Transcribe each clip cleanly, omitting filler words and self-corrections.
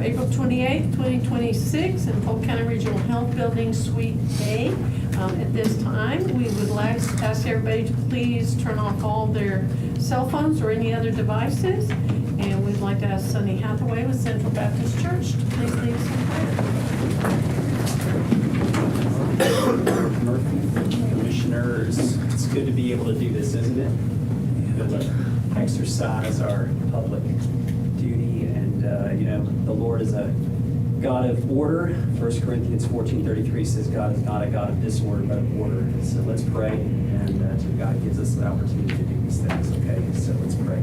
April 28th, 2026 in Polk County Regional Health Building, Suite A. At this time, we would like to ask everybody to please turn off all their cell phones or any other devices. And we'd like to ask Sunny Hathaway with Central Baptist Church to please lead us in prayer. Murphy, commissioners, it's good to be able to do this, isn't it? Be able to exercise our public duty, and the Lord is a God of order. 1 Corinthians 14:33 says God is not a God of disorder, but of order. So let's pray, and until God gives us the opportunity to do these things, okay? So let's pray.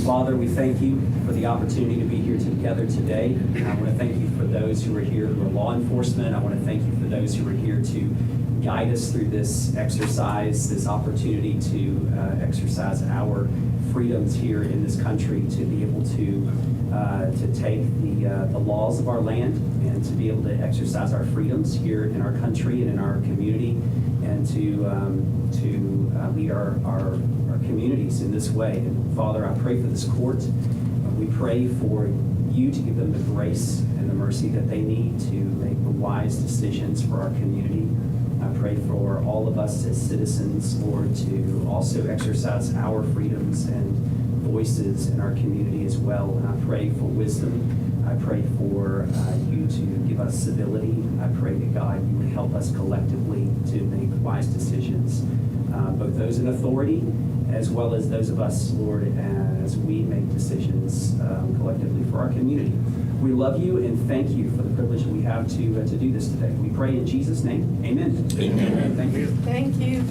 Father, we thank you for the opportunity to be here together today. I want to thank you for those who are here who are law enforcement. I want to thank you for those who are here to guide us through this exercise, this opportunity to exercise our freedoms here in this country, to be able to take the laws of our land and to be able to exercise our freedoms here in our country and in our community, and to lead our communities in this way. And Father, I pray for this court. We pray for you to give them the grace and the mercy that they need to make the wise decisions for our community. I pray for all of us as citizens, Lord, to also exercise our freedoms and voices in our community as well. And I pray for wisdom. I pray for you to give us civility. I pray that, God, you would help us collectively to make wise decisions, both those in authority as well as those of us, Lord, as we make decisions collectively for our community. We love you and thank you for the privilege that we have to do this today. We pray in Jesus' name. Amen. Amen. Thank you. Thank you.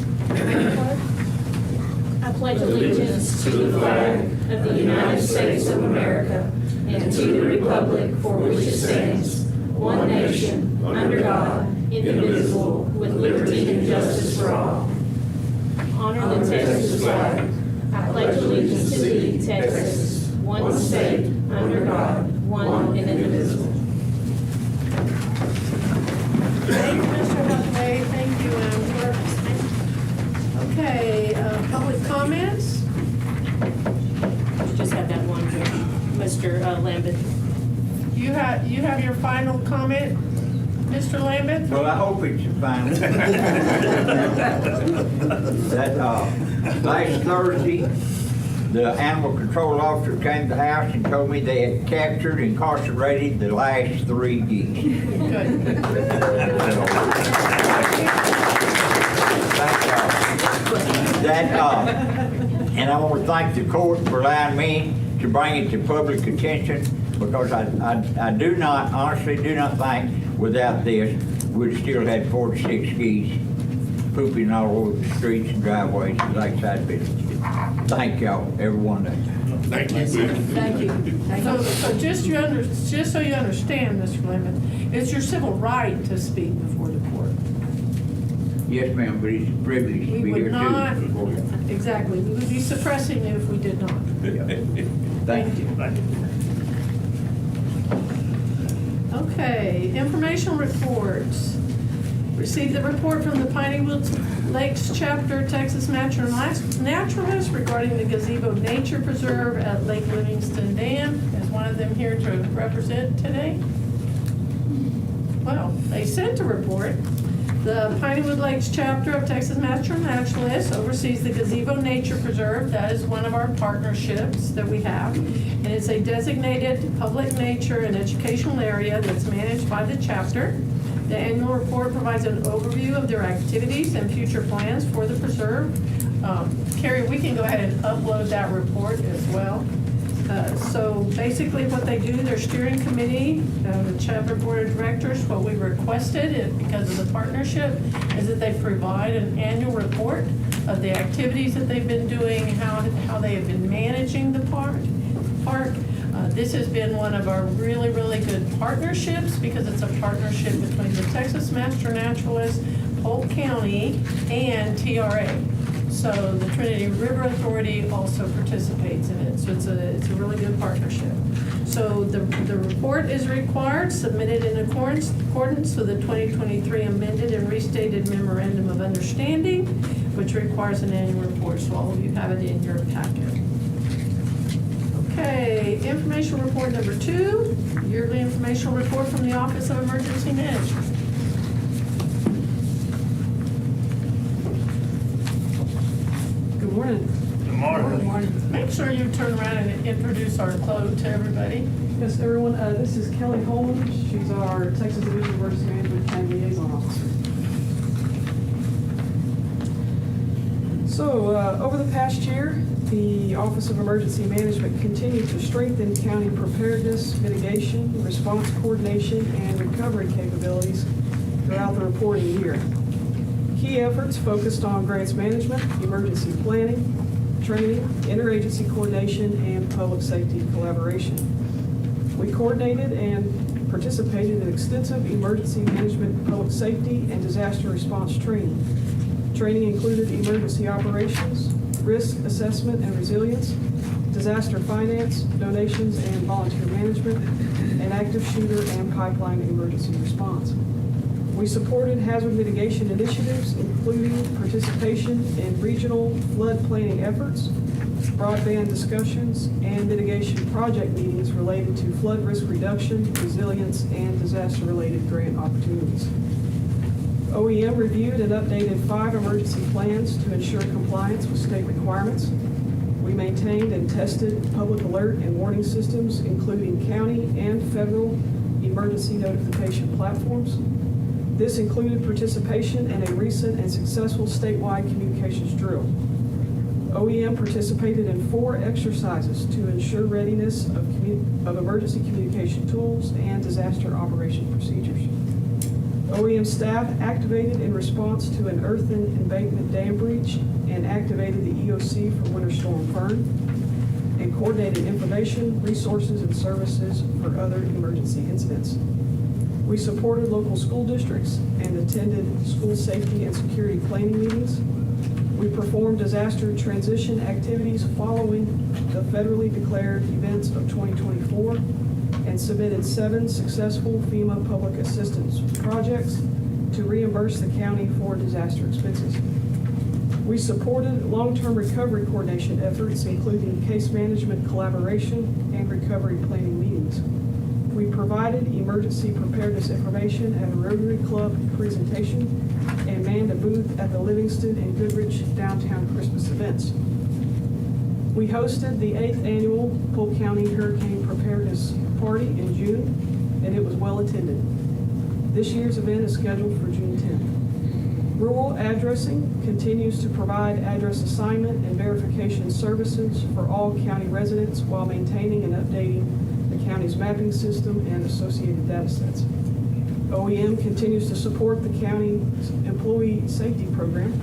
I pledge allegiance to the flag of the United States of America and to the republic for which it stands, one nation, under God, indivisible, with liberty and justice for all. Honor the Texas flag. I pledge allegiance to thee, Texas, one state, under God, one and indivisible. Thank you, Mr. Hathaway. Thank you, Amber. Okay, public comments? Just have that one, Mr. Lambert. You have your final comment, Mr. Lambert? Well, I hope it's fine. That last Thursday, the animal control officer came to the house and told me they had captured and incarcerated the last 3 geese. Good. And I want to thank the court for allowing me to bring it to public attention, because I do not, honestly do not think without this, we'd still had 46 geese pooping all over the streets and driveways of Lakeside Village. Thank y'all, everyone. Thank you. Thank you. So just so you understand, Mr. Lambert, it's your civil right to speak before the court. Yes, ma'am, but it's a privilege to We be here would not, too. exactly, we would be suppressing you if we did not. Thank you. Okay, informational reports. Received the report from the Piney Woods Lakes Chapter, Texas Naturalist regarding the gazebo nature preserve at Lake Livingston Dam. Is one of them here to represent today? Well, they sent a report. The Pineywood Lakes Chapter of Texas Naturalist oversees the Gazebo Nature Preserve. That is one of our partnerships that we have. And it's a designated public nature and educational area that's managed by the chapter. The annual report provides an overview of their activities and future plans for the preserve. Carrie, we can go ahead and upload that report as well. So basically what they do, their steering committee, the chapter board of directors, what we requested because of the partnership is that they provide an annual report of the activities that they've been doing, how they have been managing the park. This has been one of our really, really good partnerships because it's a partnership between the Texas Master Naturalist, Polk County, and TRA. So the Trinity River Authority also participates in it. So it's a really good partnership. So the report is required, submitted in accordance with the 2023 amended and restated memorandum of understanding, which requires an annual report. So all of you have it in your packet. Okay, information report number 2, yearly informational report from the Office of Emergency Management. Good morning. Good morning. Make sure you turn around and introduce our code to everybody. Yes, everyone, this is Kelly Holman. She's our Texas Division of Emergency Management County Liaison Officer. So, over the past year, the Office of Emergency Management continued to strengthen county preparedness, mitigation, response coordination, and recovery capabilities throughout the reporting year. Key efforts focused on grants management, emergency planning, training, interagency coordination, and public safety collaboration. We coordinated and participated in extensive emergency management, public safety, and disaster response training. Training included emergency operations, risk assessment and resilience, disaster finance, donations and volunteer management, and active shooter and pipeline emergency response. We supported hazard mitigation initiatives, including participation in regional flood planning efforts, broadband discussions, and mitigation project meetings related to flood risk reduction, resilience, and disaster-related grant opportunities. OEM reviewed and updated 5 emergency plans to ensure compliance with state requirements. We maintained and tested public alert and warning systems, including county and federal emergency notification platforms. This included participation in a recent and successful statewide communications drill. OEM participated in 4 exercises to ensure readiness of emergency communication tools and disaster operation procedures. OEM staff activated in response to an earthen embankment dam breach and activated the EOC for Winter Storm Fern, and coordinated information, resources, and services for other emergency incidents. We supported local school districts and attended school safety and security planning meetings. We performed disaster transition activities following the federally declared events of 2024 and submitted 7 successful FEMA public assistance projects to reimburse the county for disaster expenses. We supported long-term recovery coordination efforts, including case management collaboration and recovery planning meetings. We provided emergency preparedness information at a Rotary Club presentation and manned a booth at the Livingston and Goodrich downtown Christmas events. We hosted the 8th annual Polk County Hurricane Preparedness Party in June, and it was well attended. This year's event is scheduled for June 10th. Rural addressing continues to provide address assignment and verification services for all county residents while maintaining and updating the county's mapping system and associated data sets. OEM continues to support the county's employee safety program.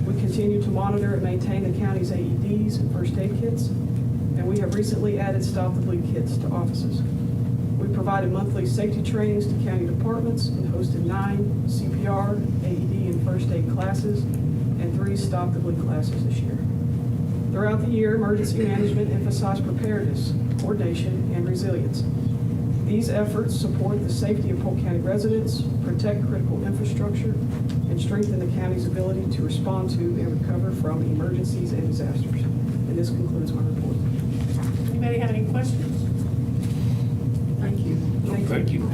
We continue to monitor and maintain the county's AEDs and first aid kits, and we have recently added Stop the Bleed kits to offices. We provided monthly safety trainings to county departments and hosted 9 CPR, AED, and first aid classes and 3 Stop the Bleed classes this year. Throughout the year, emergency management emphasized preparedness, coordination, and resilience. These efforts support the safety of Polk County residents, protect critical infrastructure, and strengthen the county's ability to respond to and recover from emergencies and disasters. And this concludes my report. Anybody have any questions? Thank you. Thank you.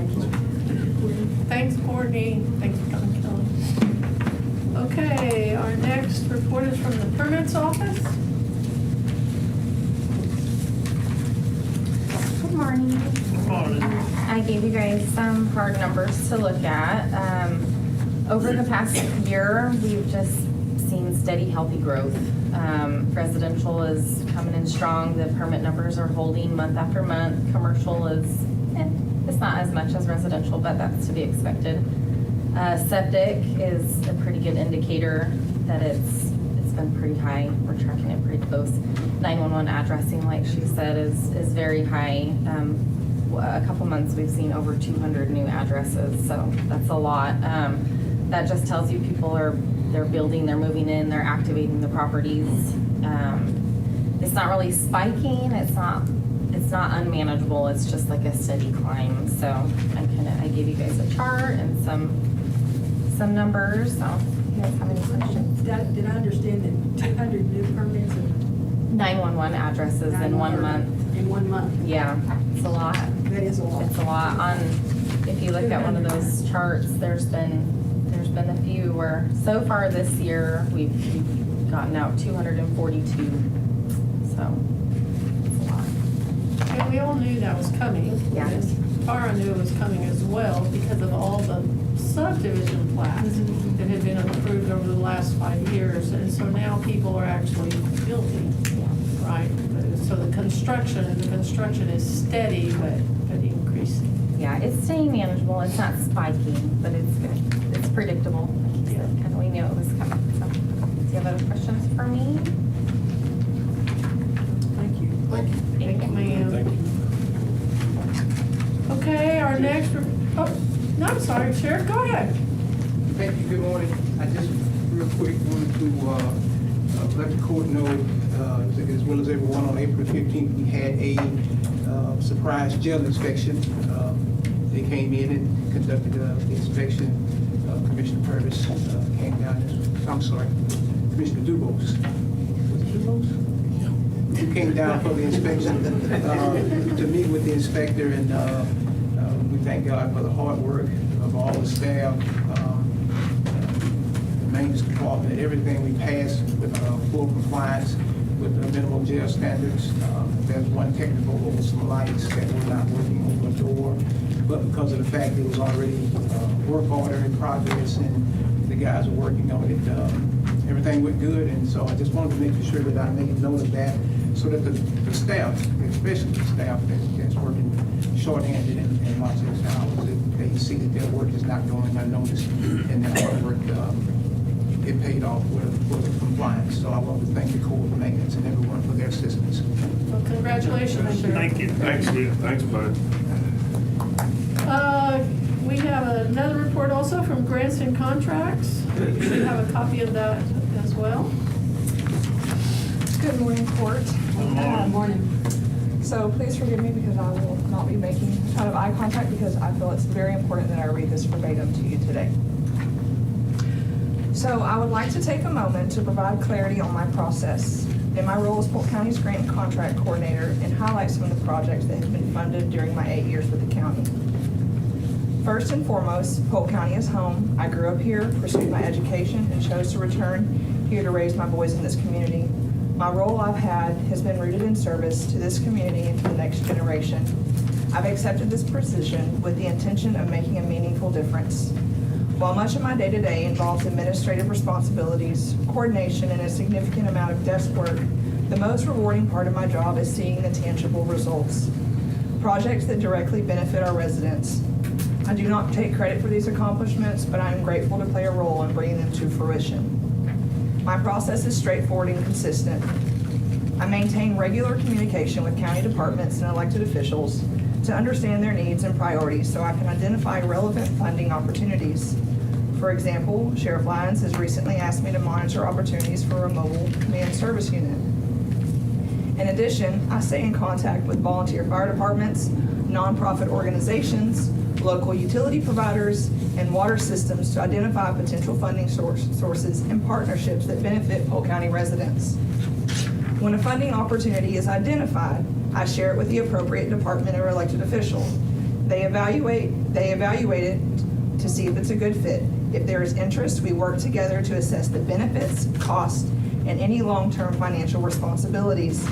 Thanks, Courtney. Thanks for coming, Kelly. Okay, our next report is from the permits office. Good morning. I gave you guys some hard numbers to look at. Over the past year, we've just seen steady, healthy growth. Residential is coming in strong. The permit numbers are holding month after month. Commercial is, it's not as much as residential, but that's to be expected. Septic is a pretty good indicator that it's been pretty high. We're tracking it pretty close. 911 addressing, like she said, is very high. A couple months we've seen over 200 new addresses, so that's a lot. That just tells you people they're building, they're moving in, they're activating the properties. It's not really spiking. It's not unmanageable. It's just like a steady climb. So I gave you guys a chart and some numbers. So you guys have any questions? Did I understand that 200 new permits? 911 addresses in 1 month. in 1 month. Yeah, it's a lot. That is a lot. It's a lot. If you look at one of those charts, there's been a few where, so far this year, we've gotten out 242. So, it's a lot. And we all knew that was coming. Yeah. Tara knew it was coming as well because of all the subdivision plats that had been approved over the last 5 years. And so now people are actually building, right? So the construction is steady, but increasing. Yeah, it's staying manageable. It's not spiking, but it's predictable. Yeah. And we knew it was coming. So, do you have other questions for me? Thank you. Thank you, ma'am. Thank you. Okay, our next, oh, no, I'm sorry, Sheriff, go ahead. Thank you, good morning. I just real quick wanted to let the court know, as well as everyone, on April 15th, we had a surprise jail inspection. They came in and conducted the inspection. Commissioner Purvis came down, I'm sorry, Commissioner Dubose. Was it Dubose? Who came down for the inspection to meet with the inspector, and we thank God for the hard work of all the staff, the maintenance department, everything we passed with full compliance with the minimum jail standards. There's one technical over some lights that were not working over the door, but because of the fact it was already work order in progress and the guys were working on it, everything went good. And so I just wanted to make sure that I made note of that, so that the staff, especially the staff that's working shorthanded and lots of hours, that they see that their work is not going unnoticed, and their hard work, it paid off with the compliance. So I want to thank the Corps of Maintenance and everyone for their assistance. Well, congratulations, Sheriff. Thank you. Thanks, Steve. Thanks, bud. We have another report also from Grants and Contracts. You should have a copy of that as well. Good morning, court. Good Morning. So please forgive me because I will not be making a ton of eye contact because I feel it's very important that I read this verbatim to you today. So I would like to take a moment to provide clarity on my process in my role as Polk County's Grant and Contract Coordinator and highlight some of the projects that have been funded during my 8 years with the county. First and foremost, Polk County is home. I grew up here, pursued my education, and chose to return here to raise my boys in this community. My role I've had has been rooted in service to this community and to the next generation. I've accepted this position with the intention of making a meaningful difference. While much of my day-to-day involves administrative responsibilities, coordination, and a significant amount of desk work, the most rewarding part of my job is seeing the tangible results. Projects that directly benefit our residents. I do not take credit for these accomplishments, but I am grateful to play a role in bringing them to fruition. My process is straightforward and consistent. I maintain regular communication with county departments and elected officials to understand their needs and priorities so I can identify relevant funding opportunities. For example, Sheriff Lyons has recently asked me to monitor opportunities for a mobile command service unit. In addition, I stay in contact with volunteer fire departments, nonprofit organizations, local utility providers, and water systems to identify potential funding sources and partnerships that benefit Polk County residents. When a funding opportunity is identified, I share it with the appropriate department or elected official. They evaluate it to see if it's a good fit. If there is interest, we work together to assess the benefits, cost, and any long-term financial responsibilities.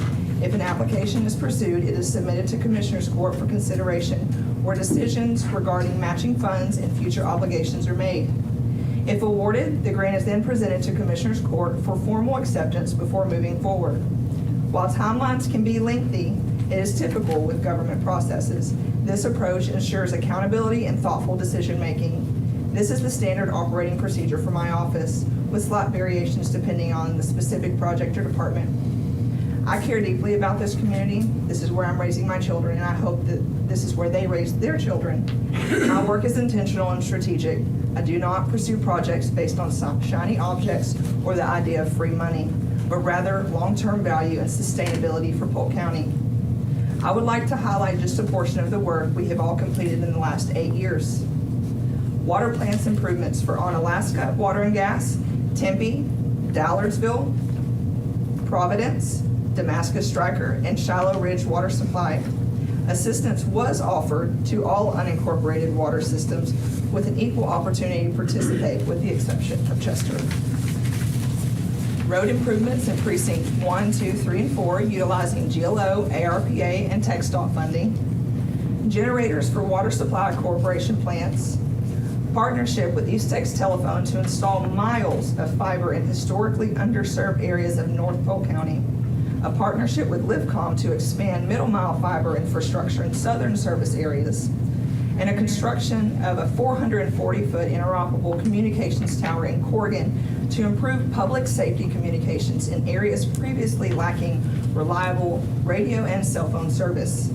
If an application is pursued, it is submitted to Commissioners Court for consideration, where decisions regarding matching funds and future obligations are made. If awarded, the grant is then presented to Commissioners Court for formal acceptance before moving forward. While timelines can be lengthy, it is typical with government processes. This approach ensures accountability and thoughtful decision-making. This is the standard operating procedure for my office, with slight variations depending on the specific project or department. I care deeply about this community. This is where I'm raising my children, and I hope that this is where they raise their children. My work is intentional and strategic. I do not pursue projects based on shiny objects or the idea of free money, but rather long-term value and sustainability for Polk County. I would like to highlight just a portion of the work we have all completed in the last 8 years. Water plants improvements for Onalaska Water and Gas, Tempe, Dallardsville, Providence, Damascus Striker, and Shiloh Ridge Water Supply. Assistance was offered to all unincorporated water systems with an equal opportunity to participate, with the exception of Chester. Road improvements in precinct 1, 2, 3, and 4 utilizing GLO, ARPA, and TxDOT funding. Generators for Water Supply Corporation plants. Partnership with East Tex Telephone to install miles of fiber in historically underserved areas of North Polk County. A partnership with Livcom to expand middle mile fiber infrastructure in southern service areas. And a construction of a 440-foot interoperable communications tower in Corrigan to improve public safety communications in areas previously lacking reliable radio and cell phone service.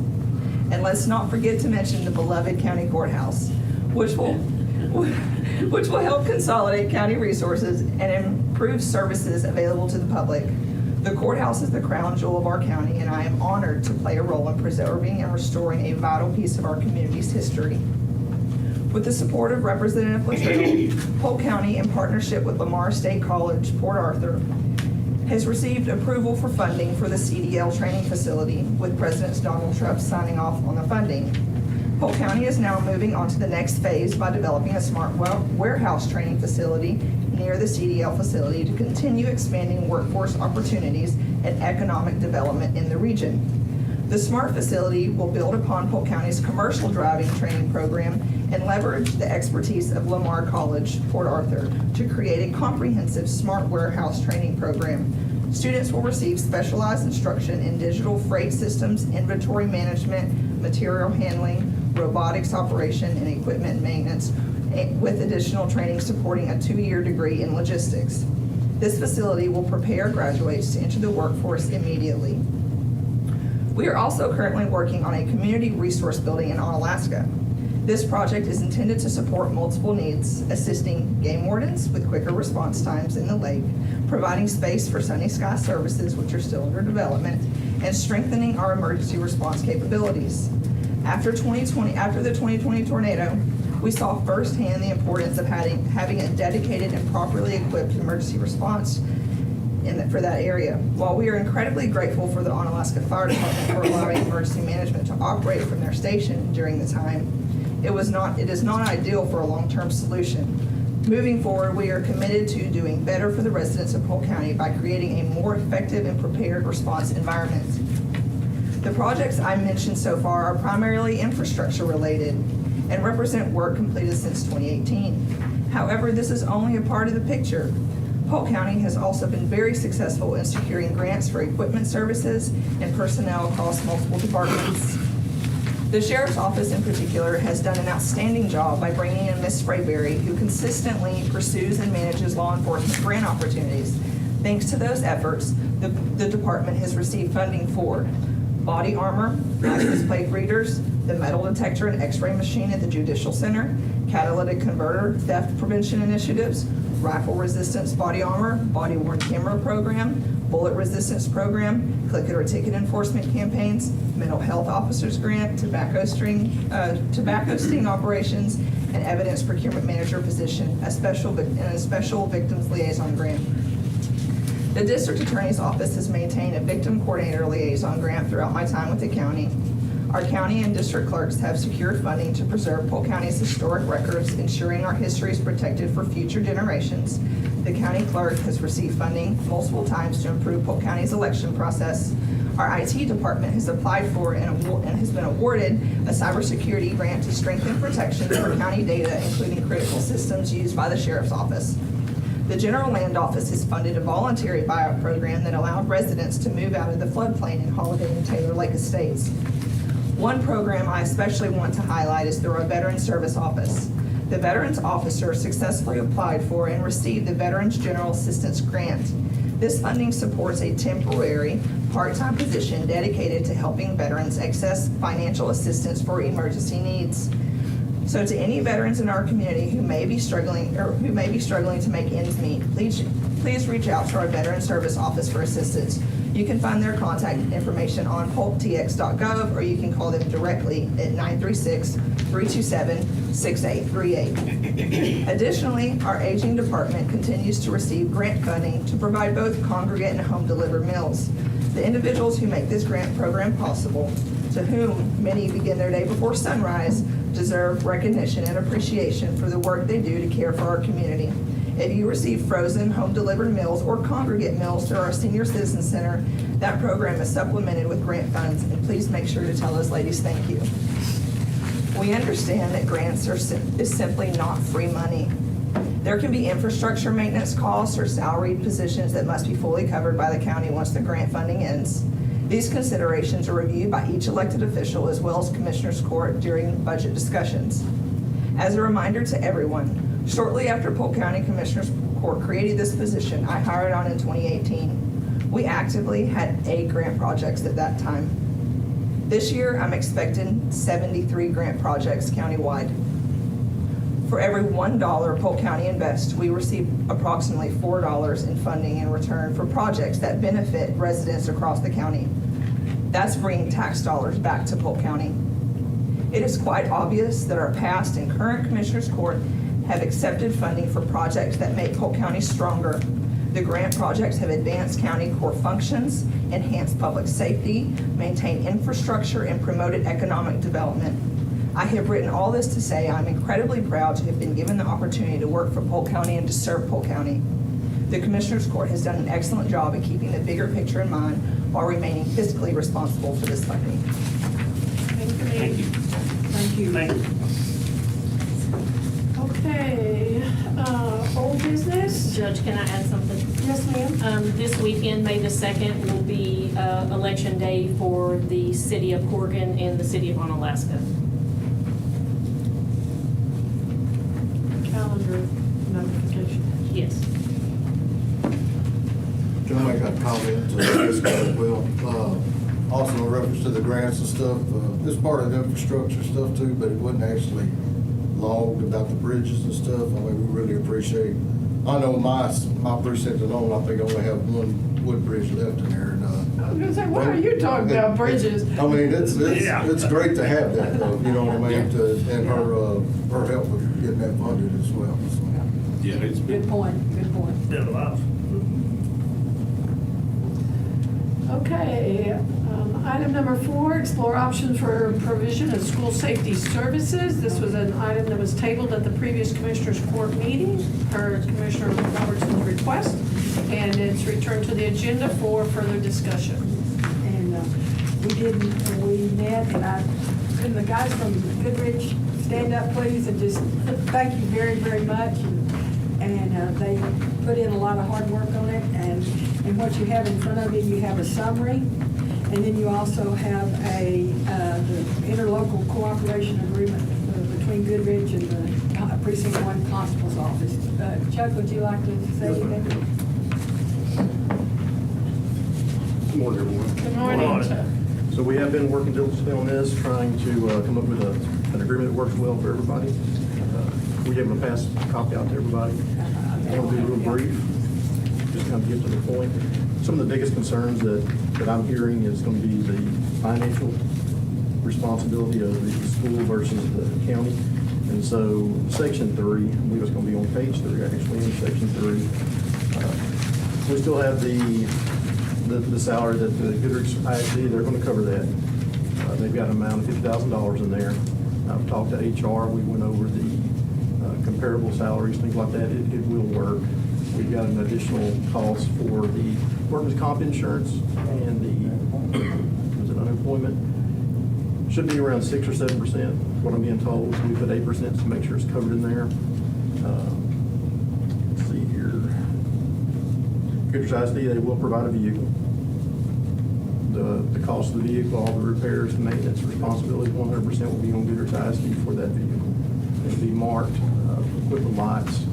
And let's not forget to mention the beloved county courthouse, which will help consolidate county resources and improve services available to the public. The courthouse is the crown jewel of our county, and I am honored to play a role in preserving and restoring a vital piece of our community's history. With the support of Representative Latrell, Polk County, in partnership with Lamar State College, Port Arthur, has received approval for funding for the CDL training facility, with President Donald Trump signing off on the funding. Polk County is now moving on to the next phase by developing a smart warehouse training facility near the CDL facility to continue expanding workforce opportunities and economic development in the region. The SMART facility will build upon Polk County's commercial driving training program and leverage the expertise of Lamar College, Port Arthur, to create a comprehensive SMART warehouse training program. Students will receive specialized instruction in digital freight systems, inventory management, material handling, robotics operation, and equipment maintenance, with additional training supporting a 2-year degree in logistics. This facility will prepare graduates to enter the workforce immediately. We are also currently working on a community resource building in Onalaska. This project is intended to support multiple needs, assisting game wardens with quicker response times in the lake, providing space for Sunny Sky services, which are still under development, and strengthening our emergency response capabilities. After the 2020 tornado, we saw firsthand the importance of having a dedicated and properly equipped emergency response for that area. While we are incredibly grateful for the Onalaska Fire Department for allowing emergency management to operate from their station during the time, it is not ideal for a long-term solution. Moving forward, we are committed to doing better for the residents of Polk County by creating a more effective and prepared response environment. The projects I mentioned so far are primarily infrastructure related and represent work completed since 2018. However, this is only a part of the picture. Polk County has also been very successful in securing grants for equipment services and personnel across multiple departments. The Sheriff's Office in particular has done an outstanding job by bringing in Ms. Sprayberry, who consistently pursues and manages law enforcement grant opportunities. Thanks to those efforts, the department has received funding for body armor, license plate readers, the metal detector and x-ray machine at the Judicial Center, catalytic converter theft prevention initiatives, rifle resistance body armor, body worn camera program, bullet resistance program, click it or ticket enforcement campaigns, mental health officers grant, tobacco sting operations, and evidence procurement manager position, a special victims liaison grant. The district attorney's office has maintained a victim coordinator liaison grant throughout my time with the county. Our county and district clerks have secured funding to preserve Polk County's historic records, ensuring our history is protected for future generations. The county clerk has received funding multiple times to improve Polk County's election process. Our IT department has applied for and has been awarded a cybersecurity grant to strengthen protections for county data, including critical systems used by the Sheriff's Office. The General Land Office has funded a voluntary buyout program that allowed residents to move out of the floodplain in Holiday and Taylor Lake Estates. One program I especially want to highlight is through our Veterans Service Office. The Veterans Officer successfully applied for and received the Veterans General Assistance Grant. This funding supports a temporary, part-time position dedicated to helping veterans access financial assistance for emergency needs. So to any veterans in our community who may be struggling to make ends meet, please reach out to our Veterans Service Office for assistance. You can find their contact information on polktx.gov, or you can call them directly at 936-327-6838. Additionally, our aging department continues to receive grant funding to provide both congregate and home delivered meals. The individuals who make this grant program possible, to whom many begin their day before sunrise, deserve recognition and appreciation for the work they do to care for our community. If you receive frozen, home-delivered meals or congregate meals through our Senior Citizen Center, that program is supplemented with grant funds, and please make sure to tell those ladies thank you. We understand that grants is simply not free money. There can be infrastructure maintenance costs or salaried positions that must be fully covered by the county once the grant funding ends. These considerations are reviewed by each elected official as well as Commissioners Court during budget discussions. As a reminder to everyone, shortly after Polk County Commissioners Court created this position, I hired on in 2018. We actively had 8 grant projects at that time. This year, I'm expecting 73 grant projects countywide. For every $1 Polk County invests, we receive approximately $4 in funding in return for projects that benefit residents across the county. That's bringing tax dollars back to Polk County. It is quite obvious that our past and current Commissioners Court have accepted funding for projects that make Polk County stronger. The grant projects have advanced county core functions, enhanced public safety, maintained infrastructure, and promoted economic development. I have written all this to say I'm incredibly proud to have been given the opportunity to work for Polk County and to serve Polk County. The Commissioners Court has done an excellent job at keeping the bigger picture in mind while remaining fiscally responsible for this funding. Thank you. Thank you. Thank you. Okay, old business? Judge, can I add something? Yes, ma'am. This weekend, May the 2nd, will be election day for the city of Corrigan and the city of Onalaska. Calendar notification. Yes. Can I make a comment to this as well? Also in reference to the grants and stuff, it's part of the infrastructure stuff too, but it wasn't actually logged about the bridges and stuff. I mean, we really appreciate, I know my precinct alone, I think I only have one wood bridge left in there. And, I was gonna say, why are you talking about bridges? I mean, it's great to have that, though, you know what I mean, and her help with getting that funded as well. So. Yeah, it's been, Good point. been a lot. Okay, item number 4, explore options for provision of school safety services. This was an item that was tabled at the previous Commissioners Court meeting, per Commissioner Robertson's request, and it's returned to the agenda for further discussion. And we met, and can the guys from Goodrich stand up, please, and just thank you very, very much. And they put in a lot of hard work on it, and what you have in front of you, you have a summary, and then you also have the interlocal cooperation agreement between Goodrich and the Precinct 1 Constable's Office. Chuck, would you like to say anything? Good morning, everyone. Good morning, Chuck. So we have been working diligently on this, trying to come up with an agreement that works well for everybody. We gave them a pass copy out to everybody. I want to be real brief, just kind of get to the point. Some of the biggest concerns that I'm hearing is going to be the financial responsibility of the school versus the county. And so Section 3, I believe it's going to be on page 3, actually, in Section 3. We still have the salary that the Goodrich ISD, they're going to cover that. They've got an amount of $50,000 in there. I've talked to HR. We went over the comparable salaries, things like that. It will work. We've got an additional cost for the workers' comp insurance and the unemployment. Should be around 6 or 7%, what I'm being told. So we put 8% to make sure it's covered in there. Let's see here. Goodrich ISD, they will provide a vehicle. The cost of the vehicle, all the repairs, the maintenance responsibility, 100% will be on Goodrich ISD for that vehicle. It'll be marked, equipped with lights,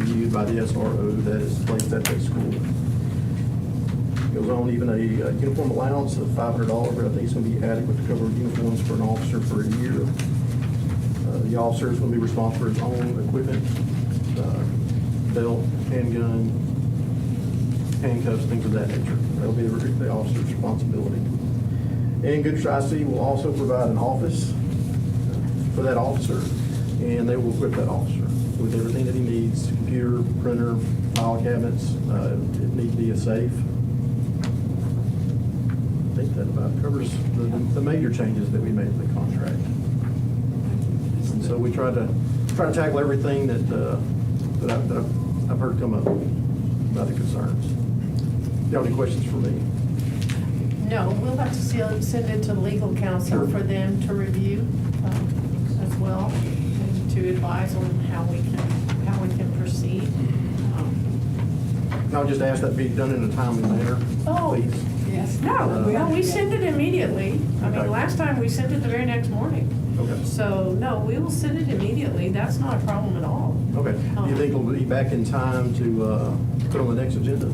viewed by the SRO that is placed at that school. Goes on even a uniform allowance of $500, but I think it's going to be adequate to cover uniforms for an officer for a year. The officer is going to be responsible for his own equipment, belt, handgun, handcuffs, things of that nature. That'll be the officer's responsibility. And Goodrich IC will also provide an office for that officer, and they will equip that officer with everything that he needs: computer, printer, file cabinets. It needs to be a safe. that about covers the major changes that we made to the contract. And so we try to tackle everything that I've heard come up about the concerns. Do you have any questions for me? No, we'll have to send it to legal counsel for them to review as well, and to advise on how we can proceed. I would just ask that be done in a timely manner, Oh. please. Yes. No, we send it immediately. I Okay. mean, last time we sent it the very next morning. Okay. So, no, we will send it immediately. That's not a problem at all. Okay. Do you think it'll be back in time to put on the next agenda?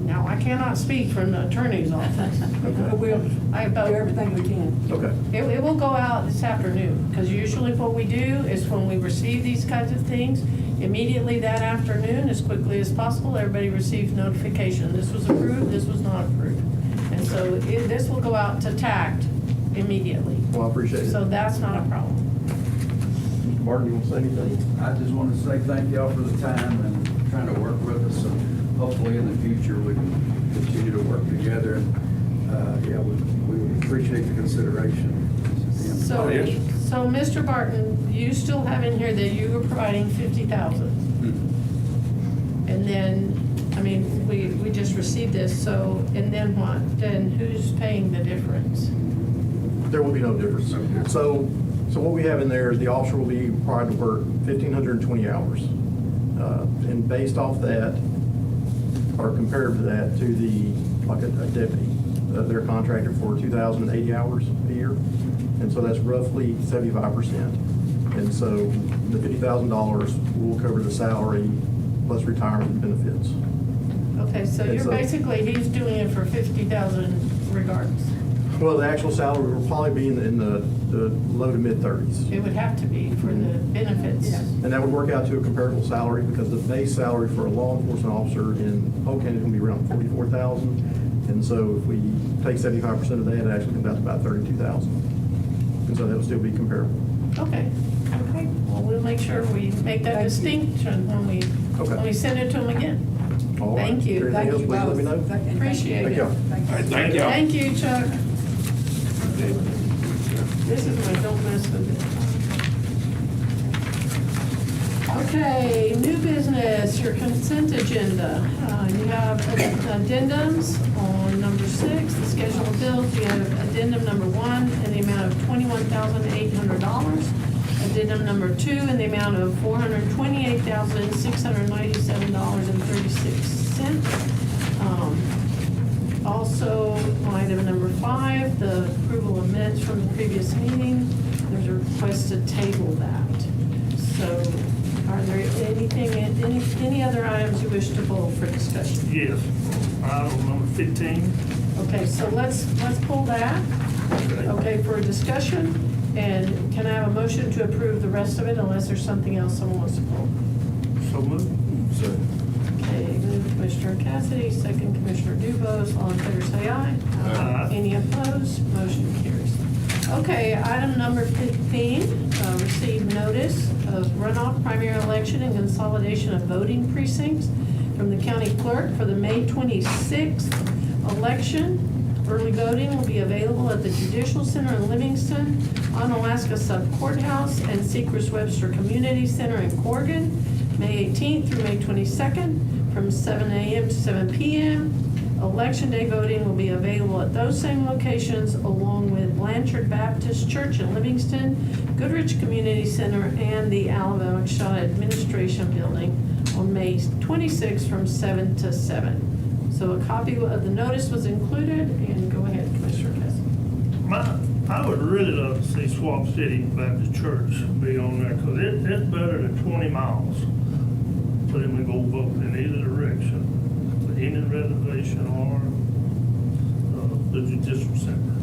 Now, I cannot speak from the attorney's office. But we'll do everything we can. Okay. It will go out this afternoon, because usually what we do is when we receive these kinds of things, immediately that afternoon, as quickly as possible, everybody receives notification. This was approved, this was not approved. And so this will go out to TACT immediately. Well, I appreciate it. So that's not a problem. Mr. Martin, you want to say anything? I just want to say thank y'all for the time and trying to work with us. And hopefully in the future we can continue to work together. And yeah, we appreciate the consideration. So, so Mr. Barton, you still have in here that you were providing 50,000. And then, I mean, we just received this, so, and then what? Then who's paying the difference? There will be no difference. So what we have in there is the officer will be required to work 1,520 hours. And based off that, or compared to that, to like a deputy, they're contracted for 2,080 hours a year. And so that's roughly 75%. And so the $50,000 will cover the salary plus retirement benefits. Okay, so And you're so- basically, he's doing it for 50,000 regardless. Well, the actual salary will probably be in the low to mid 30s. It would have to be for the benefits. Yeah. And that would work out to a comparable salary because the base salary for a law enforcement officer in Polk County is going to be around $44,000. And so if we take 75% of that, it actually comes out to about $32,000. And so that will still be comparable. Okay, okay. Well, we'll make sure we make that distinction when we send it to them again. All right. Thank you. Is there anything else, please let me know. Appreciate Thank it. y'all. Thank you. Thank you, Chuck. This is my don't mess with it. Okay, new business, your consent agenda. You have addendums on number 6, the schedule of bills. You have addendum number 1 in the amount of $21,800. Addendum number 2 in the amount of $428,697.36. Also, item number 5, the approval of minutes from the previous meeting. There's a request to table that. So, are there any other items you wish to pull for discussion? Yes. Item number 15. Okay, so let's pull that. Okay, for a discussion. And can I have a motion to approve the rest of it unless there's something else someone wants to pull? So moved. Okay, move Commissioner Cassidy, second Commissioner Dubose. All in favor, say aye. Aye. Any opposed? Motion carries. Okay, item number 15, receive notice of runoff primary election and consolidation of voting precincts from the county clerk for the May 26th election. Early voting will be available at the Judicial Center in Livingston, Onalaska Sub Courthouse, and Secrest Webster Community Center in Corrigan, May 18th through May 22nd, from 7 a.m. to 7 p.m. Election day voting will be available at those same locations, along with Blanchard Baptist Church in Livingston, Goodrich Community Center, and the Alabama Shaw Administration Building on May 26th from 7 to 7. So a copy of the notice was included, and go ahead, Commissioner Cassidy. I would really love to see Swamp City Baptist Church be on there, because it's better than 20 miles for them to go vote in either direction, the Indian Reservation or the Judicial Center.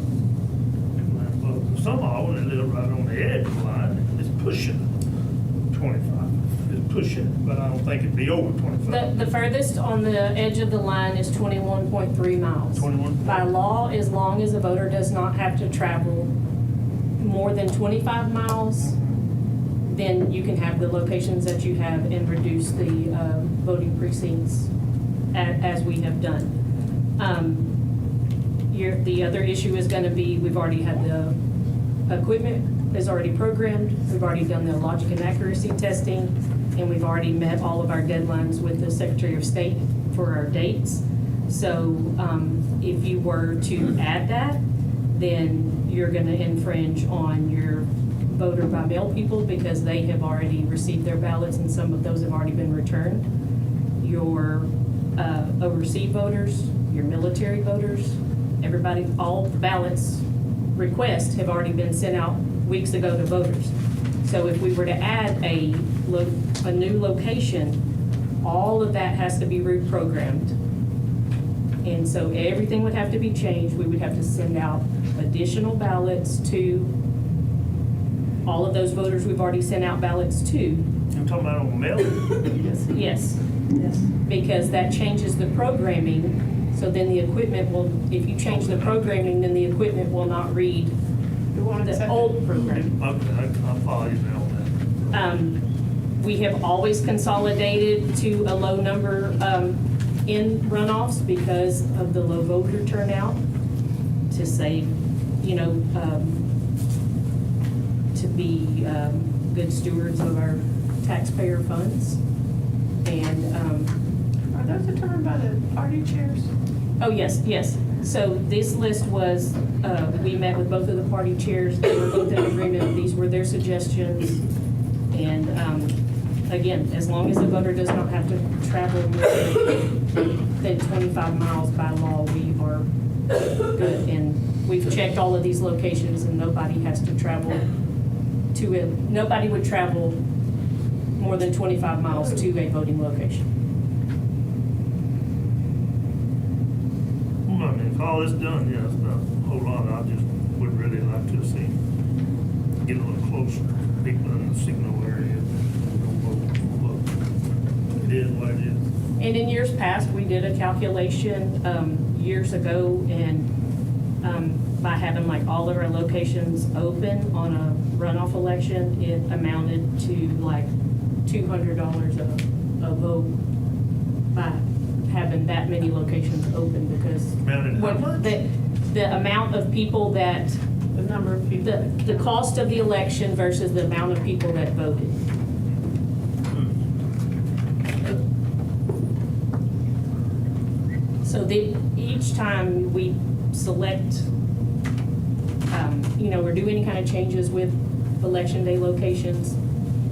But somehow, they live right on the edge of the line, it's pushing 25. It's pushing, but I don't think it'd be over 25. The furthest on the edge of the line is 21.3 miles. 21. By law, as long as a voter does not have to travel more than 25 miles, then you can have the locations that you have and reduce the voting precincts as we have done. The other issue is gonna be, we've already had the equipment is already programmed, we've already done the logic and accuracy testing, and we've already met all of our deadlines with the Secretary of State for our dates. So, if you were to add that, then you're gonna infringe on your voter by mail people because they have already received their ballots and some of those have already been returned. Your overseas voters, your military voters, everybody, all the ballots requests have already been sent out weeks ago to voters. So if we were to add a new location, all of that has to be reprogrammed. And so everything would have to be changed. We would have to send out additional ballots to all of those voters we've already sent out ballots to. I'm talking about on mail? Yes. Yes. Because that changes the programming, so then the equipment will, if you change the programming, then the equipment will not read You want the to old program. Okay, I'll follow you now on that. We have always consolidated to a low number in runoffs because of the low voter turnout to save, to be good stewards of our taxpayer funds. And, Are those determined by the party chairs? oh, yes. So this list was, we met with both of the party chairs. They were both in agreement. These were their suggestions. And again, as long as the voter does not have to travel more than 25 miles by law, we are good. And we've checked all of these locations and nobody has to travel nobody would travel more than 25 miles to a voting location. Well, I mean, if all this done, yeah, it's not a whole lot. I just would really like to see, get a little closer, people in the signal area. It is what it is. And in years past, we did a calculation years ago, and by having like all of our locations open on a runoff election, it amounted to like $200 a vote by having that many locations open because Amounted how much? the amount of people that, The number of people. the cost of the election versus the amount of people that voted. So each time we select, or do any kind of changes with election day locations,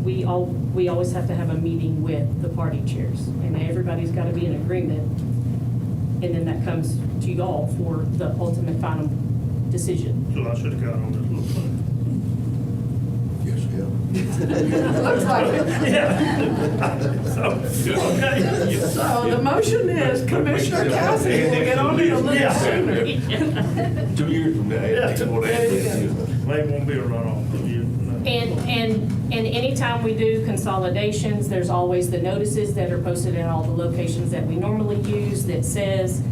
we always have to have a meeting with the party chairs, and everybody's got to be in agreement, and then that comes to y'all for the ultimate final decision. So I should have got on this little thing. Yes, yeah. Looks like it. Yeah. So, okay. So the motion is Commissioner Cassidy will get on it a little Yeah. sooner. 2 years from now. Yeah. There you go. Maybe won't be a runoff for you. And anytime we do consolidations, there's always the notices that are posted at all the locations that we normally use that says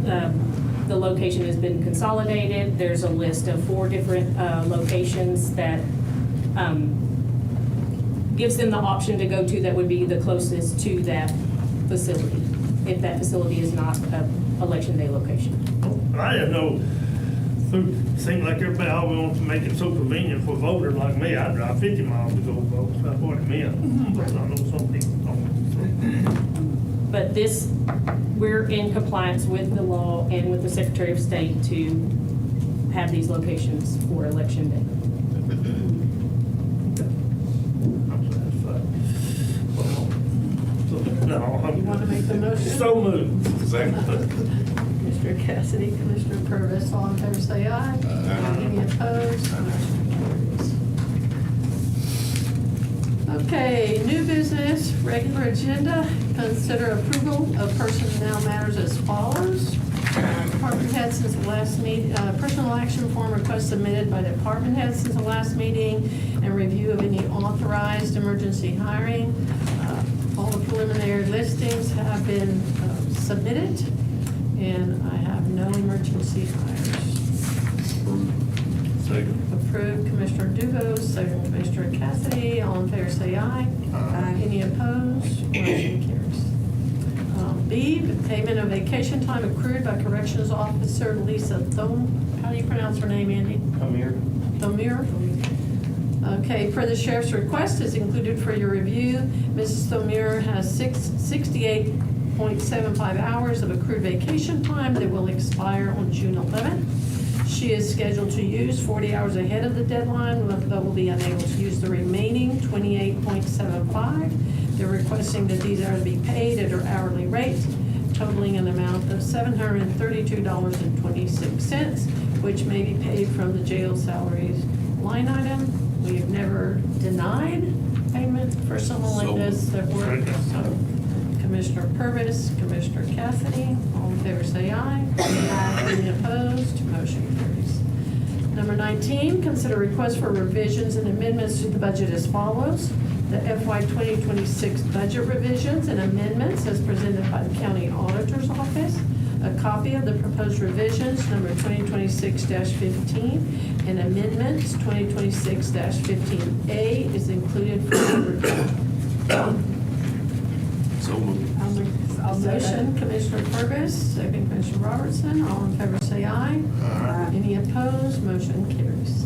the location has been consolidated. There's a list of 4 different locations that gives them the option to go to that would be the closest to that facility, if that facility is not an election day location. I didn't know, seemed like everybody always wants to make it so convenient for voters like me. I drive 50 miles to go vote, that's what it meant. But I know some people don't. But we're in compliance with the law and with the Secretary of State to have these locations for election day. I'm satisfied. No, You want to make the I'm motion? so moved. Commissioner Cassidy, Commissioner Purvis, all in favor say aye. Any opposed? Motion carries. Okay, new business, regular agenda. Consider approval of personnel matters as follows. Department head since the last meeting, personal action form request submitted by department head since the last meeting, and review of any authorized emergency hiring. All the preliminary listings have been submitted, and I have no emergency hires. Second. Approved, Commissioner Dugas, second Commissioner Cassidy, all in favor say aye. Aye. Any opposed? Motion carries. B, payment of vacation time accrued by Corrections Officer Lisa how do you pronounce her name, Andy? Thomir. Okay, per the sheriff's request is included for your review. Mrs. Thomir has 68.75 hours of accrued vacation time that will expire on June 11th. She is scheduled to use 40 hours ahead of the deadline, but will be unable to use the remaining 28.75. They're requesting that these hours be paid at her hourly rate, totaling an amount of $732.26, which may be paid from the jail salaries line item. We have never denied payment for someone like this that works. So Commissioner Purvis, Commissioner Cassidy, all in favor say aye. Aye. Any opposed? Motion carries. Number 19, consider request for revisions and amendments to the budget as follows. The FY 2026 budget revisions and amendments as presented by the County Auditor's Office. A copy of the proposed revisions, number 2026-15, and amendments 2026-15A is included for your review. So moved. I'll Motion, Commissioner Purvis, second Commissioner Robertson. All in favor say aye. Aye. Any opposed? Motion carries.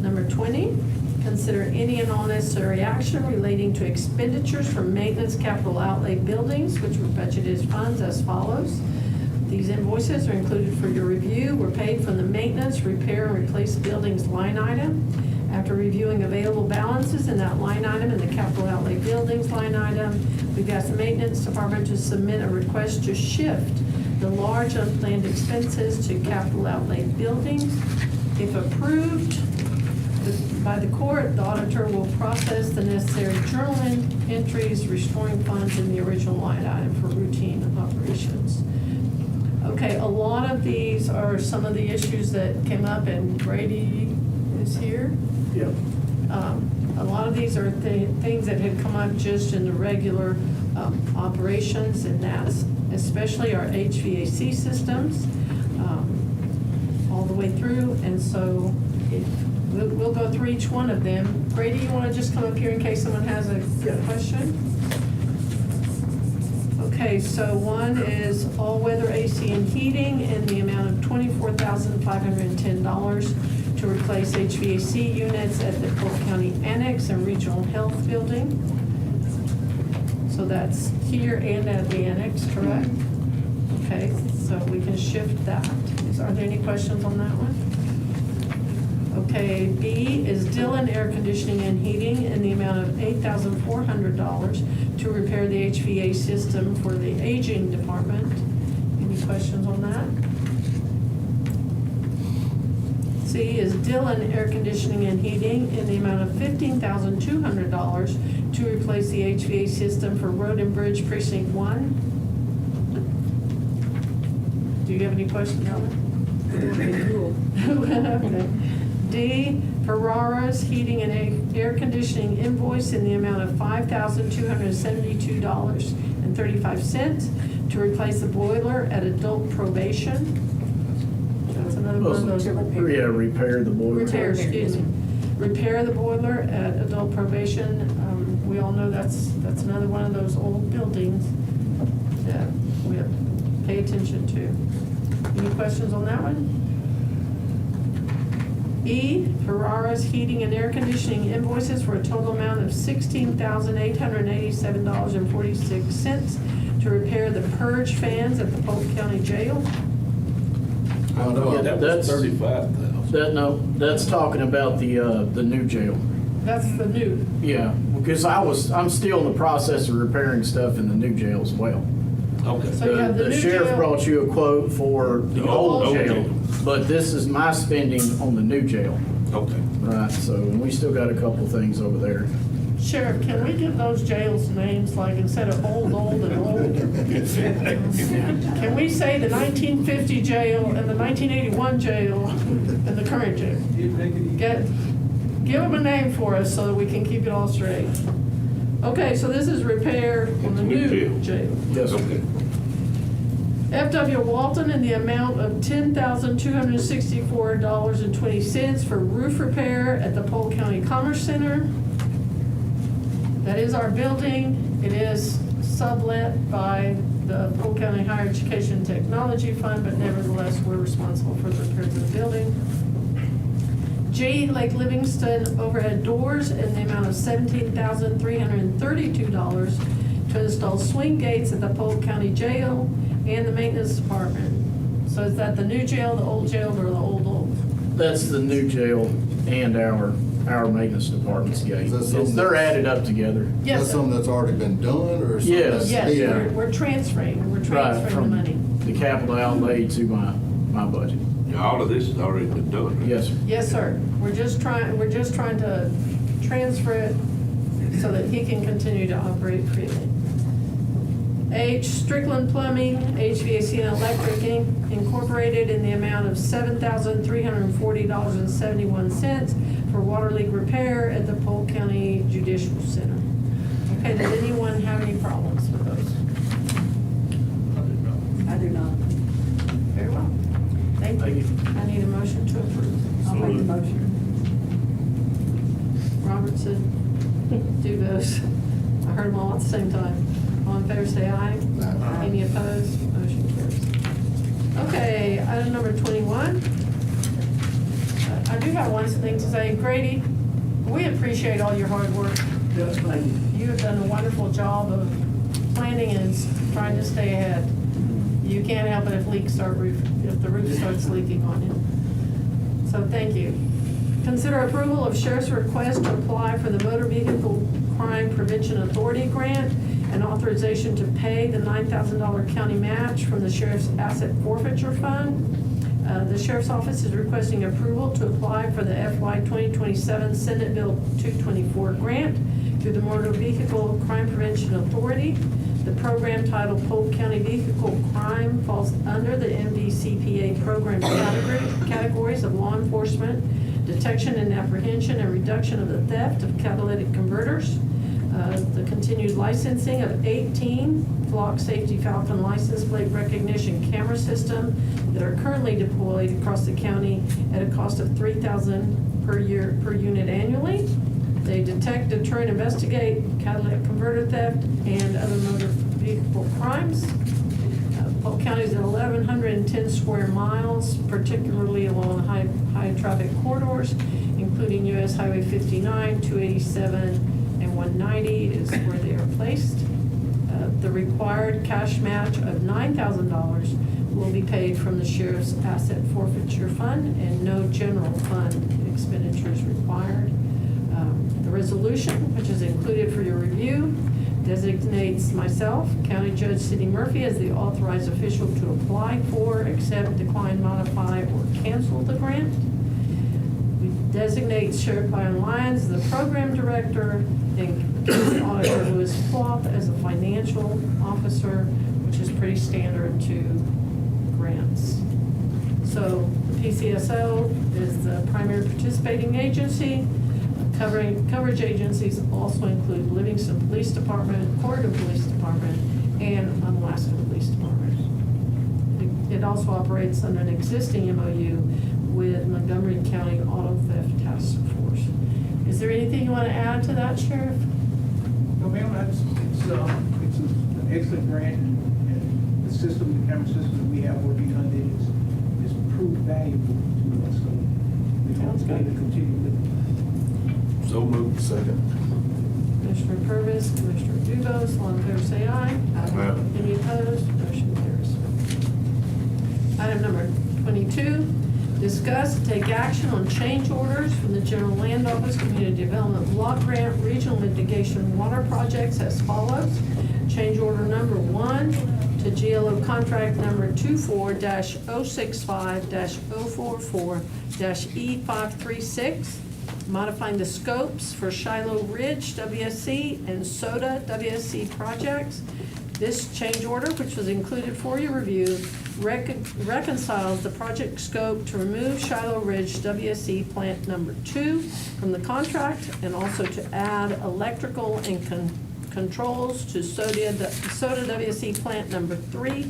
Number 20, consider any and all necessary action relating to expenditures for maintenance capital outlay buildings, which were budgeted funds as follows. These invoices are included for your review. Were paid from the maintenance, repair, and replace buildings line item. After reviewing available balances in that line item and the capital outlay buildings line item, we've asked the maintenance department to submit a request to shift the large unplanned expenses to capital outlay buildings. If approved by the court, the auditor will process the necessary journal entries, restoring funds in the original line item for routine operations. Okay, a lot of these are some of the issues that came up, and Brady is here. Yeah. A lot of these are things that had come up just in the regular operations, and that's especially our HVAC systems all the way through. And so we'll go through each one of them. Brady, you want to just come up here in case someone has a question? Okay, so one is all-weather AC and heating in the amount of $24,510 to replace HVAC units at the Polk County Annex and Regional Health Building. So that's here and at the Annex, correct? Okay, so we can shift that. Are there any questions on that one? Okay, B is Dillon Air Conditioning and Heating in the amount of $8,400 to repair the HVAC system for the aging department. Any questions on that? C is Dillon Air Conditioning and Heating in the amount of $15,200 to replace the HVAC system for Road and Bridge Precinct 1. Do you have any questions on it? Okay. D, Ferrara's Heating and Air Conditioning invoice in the amount of $5,272.35 to replace the boiler at adult probation. That's another one of those. Repair the boiler. Repair, excuse me. Repair the boiler at adult probation. We all know that's another one of those old buildings that we have to pay attention to. Any questions on that one? E, Ferrara's Heating and Air Conditioning invoices for a total amount of $16,887.46 to repair the purge fans at the Polk County Jail. That was 35,000. That's talking about the new jail. That's the new. Yeah, because I'm still in the process of repairing stuff in the new jail as well. Okay. So you have the The new sheriff jail. brought you a quote for the old old jail, jail. but this is my spending on the new jail. Okay. Right, so, and we still got a couple things over there. Sheriff, can we give those jails names, like instead of old, and old? Can we say the 1950 jail and the 1981 jail and the current jail? Give them a name for us so that we can keep it all straight. Okay, so this is repair on the new jail. Yes, sir. Okay. F.W. Walton in the amount of $10,264.20 for roof repair at the Polk County Commerce Center. That is our building. It is sublet by the Polk County Higher Education and Technology Fund, but nevertheless, we're responsible for the repairs of the building. G, Lake Livingston overhead doors in the amount of $17,332 to install swing gates at the Polk County Jail and the Maintenance Department. So is that the new jail, the old jail, or the old? That's the new jail and our maintenance department's gate. Is that something They're that's- added up together. Yes, That's sir. something that's already been done, or something Yes. that's Yes, needed? we're transferring Right, the from money. the capital outlay to my budget. Yeah, all of this has already been done. right? Yes, sir. Yes, sir. We're just trying to transfer it so that he can continue to operate freely. H, Strickland Plumbing, HVAC and Electric Incorporated in the amount of $7,340.71 for water leak repair at the Polk County Judicial Center. Okay, does anyone have any problems with those? I do not. Very well. Thank Thank you. you. I need a motion to approve. I'll make the motion. Robertson, Dudos. I heard them all at the same time. All in favor, say aye. Aye. Any opposed? Motion carries. Okay, item number 21. I do have one thing to say. Grady, we appreciate all your hard work. Yes, thank you. You have done a wonderful job of planning and trying to stay ahead. You can't help it if if the roof starts leaking on you. So thank you. Consider approval of sheriff's request to apply for the Motor Vehicle Crime Prevention Authority grant and authorization to pay the $9,000 county match from the Sheriff's Asset Forfeiture Fund. The Sheriff's Office is requesting approval to apply for the FY 2027 Senate Bill 224 grant through the Motor Vehicle Crime Prevention Authority. The program titled Polk County Vehicle Crime falls under the MVCPA program categories of law enforcement, detection and apprehension, and reduction of the theft of catalytic converters. The continued licensing of 18 Flock Safety Falcon license plate recognition camera system that are currently deployed across the county at a cost of $3,000 per unit annually. They detect, deter, and investigate catalytic converter theft and other motor vehicle crimes. Polk County is at 1,110 square miles, particularly along high traffic corridors, including US Highway 59, 287, and 190 is where they are placed. The required cash match of $9,000 will be paid from the Sheriff's Asset Forfeiture Fund, and no general fund expenditures required. The resolution, which is included for your review, designates myself, County Judge Sidney Murphy, as the authorized official to apply for, accept, decline, modify, or cancel the grant. We designate Sheriff Byron Lyons, the program director, and County Auditor Louis Cloth as a financial officer, which is pretty standard to grants. So the PCSO is the primary participating agency. Coverage agencies also include Livingston Police Department, Corridor Police Department, and Unalaska Police Department. It also operates under an existing MOU with Montgomery County Auto Theft Task Force. Is there anything you want to add to that, Sheriff? No, ma'am, it's an excellent grant, and the system, the camera system that we have working under it is proved valuable to us, so we hope to continue with it. So moved. Second. Commissioner Purvis, Commissioner Dubose, all in favor say aye. Aye. Any opposed? Motion carries. Item number 22, discuss and take action on change orders from the General Land Office Community Development Block Grant Regional Mitigation Water Projects as follows. Change order number 1 to GLO contract number 24-065-044-E536, modifying the scopes for Shiloh Ridge WSC and Soda WSC projects. This change order, which was included for your review, reconciles the project scope to remove Shiloh Ridge WSC plant number 2 from the contract, and also to add electrical and controls to Soda WSC plant number 3.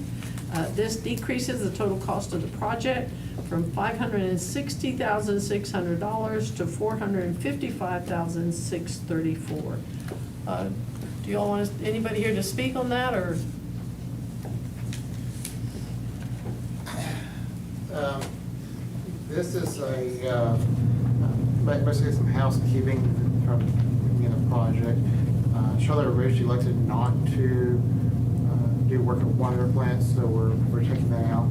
This decreases the total cost of the project from $560,600 to $455,634. Do you all want anybody here to speak on that, or? This is basically some housekeeping from the project. Charlotte originally elected not to do work at one of their plants, so we're taking that out.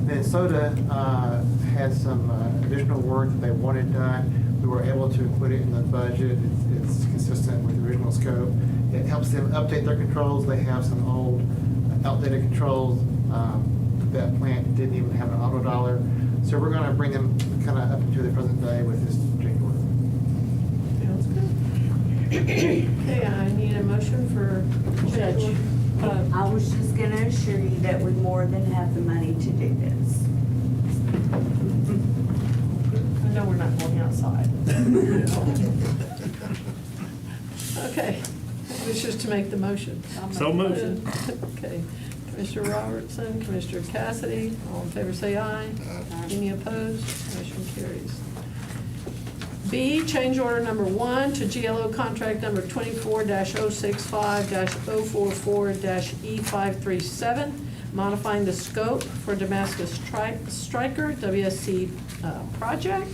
Minnesota had some additional work that they wanted done. We were able to include it in the budget. It's consistent with the original scope. It helps them update their controls. They have some old, outdated controls. That plant didn't even have an auto dollar. So we're going to bring them kind of up to the present day with this change order. Sounds good. Okay, I need a motion for Judge. I was just gonna assure you that we more than have the money to do this. I know we're not going outside. Okay, this is to make the motion. So moved. Okay, Commissioner Robertson, Commissioner Cassidy, all in favor say aye. Any opposed? Motion carries. B, change order number 1 to GLO contract number 24-065-044-E537, modifying the scope for Damascus Striker WSC project.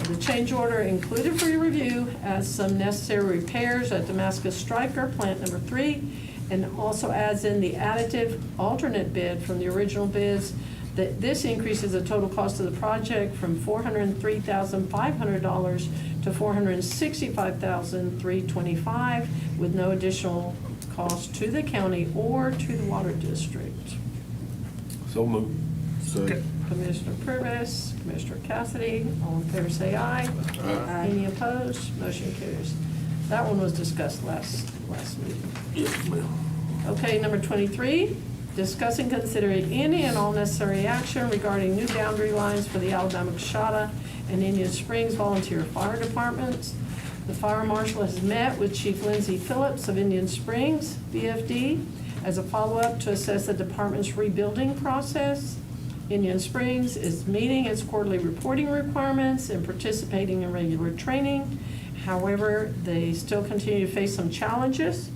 The change order included for your review adds some necessary repairs at Damascus Striker, plant number 3, and also adds in the additive alternate bid from the original bids. That this increases the total cost of the project from $403,500 to $465,325, with no additional cost to the county or to the water district. So moved. Commissioner Purvis, Commissioner Cassidy, all in favor say aye. Aye. Any opposed? Motion carries. That one was discussed last meeting. Yes, ma'am. Okay, number 23, discuss and consider any and all necessary action regarding new boundary lines for the Alabama Coshada and Indian Springs volunteer fire departments. The fire marshal has met with Chief Lindsay Phillips of Indian Springs, VFD, as a follow-up to assess the department's rebuilding process. Indian Springs is meeting its quarterly reporting requirements and participating in regular training. However, they still continue to face some challenges.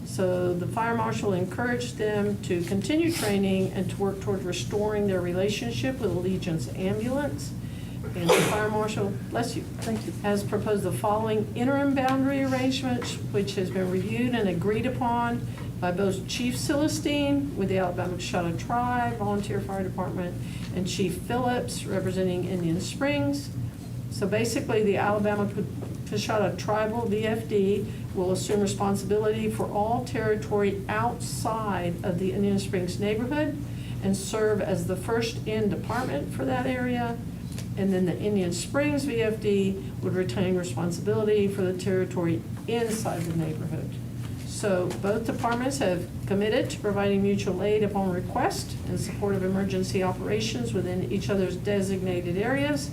So the fire marshal encouraged them to continue training and to work toward restoring their relationship with Allegiance Ambulance. And the fire marshal, bless you, thank you, has proposed the following interim boundary arrangements, which has been reviewed and agreed upon by both Chief Celestine with the Alabama Coshada Tribe Volunteer Fire Department and Chief Phillips representing Indian Springs. So basically, the Alabama Coshada Tribal VFD will assume responsibility for all territory outside of the Indian Springs neighborhood and serve as the first-in department for that area. And then the Indian Springs VFD would retain responsibility for the territory inside the neighborhood. So both departments have committed to providing mutual aid upon request in support of emergency operations within each other's designated areas.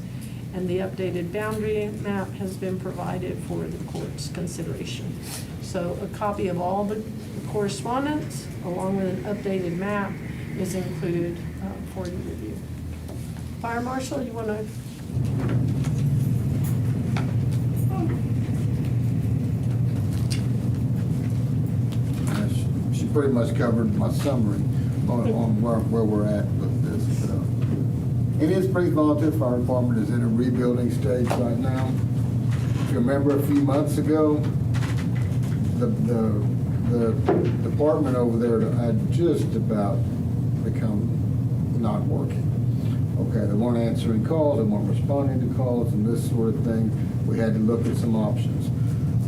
And the updated boundary map has been provided for the court's consideration. So a copy of all the correspondence, along with an updated map, is included for your review. Fire Marshal, you want to? She pretty much covered my summary on where we're at with this. Indian Springs Volunteer Fire Department is in a rebuilding stage right now. If you remember a few months ago, the department over there had just about become not working. Okay, they weren't answering calls, they weren't responding to calls and this sort of thing. We had to look at some options.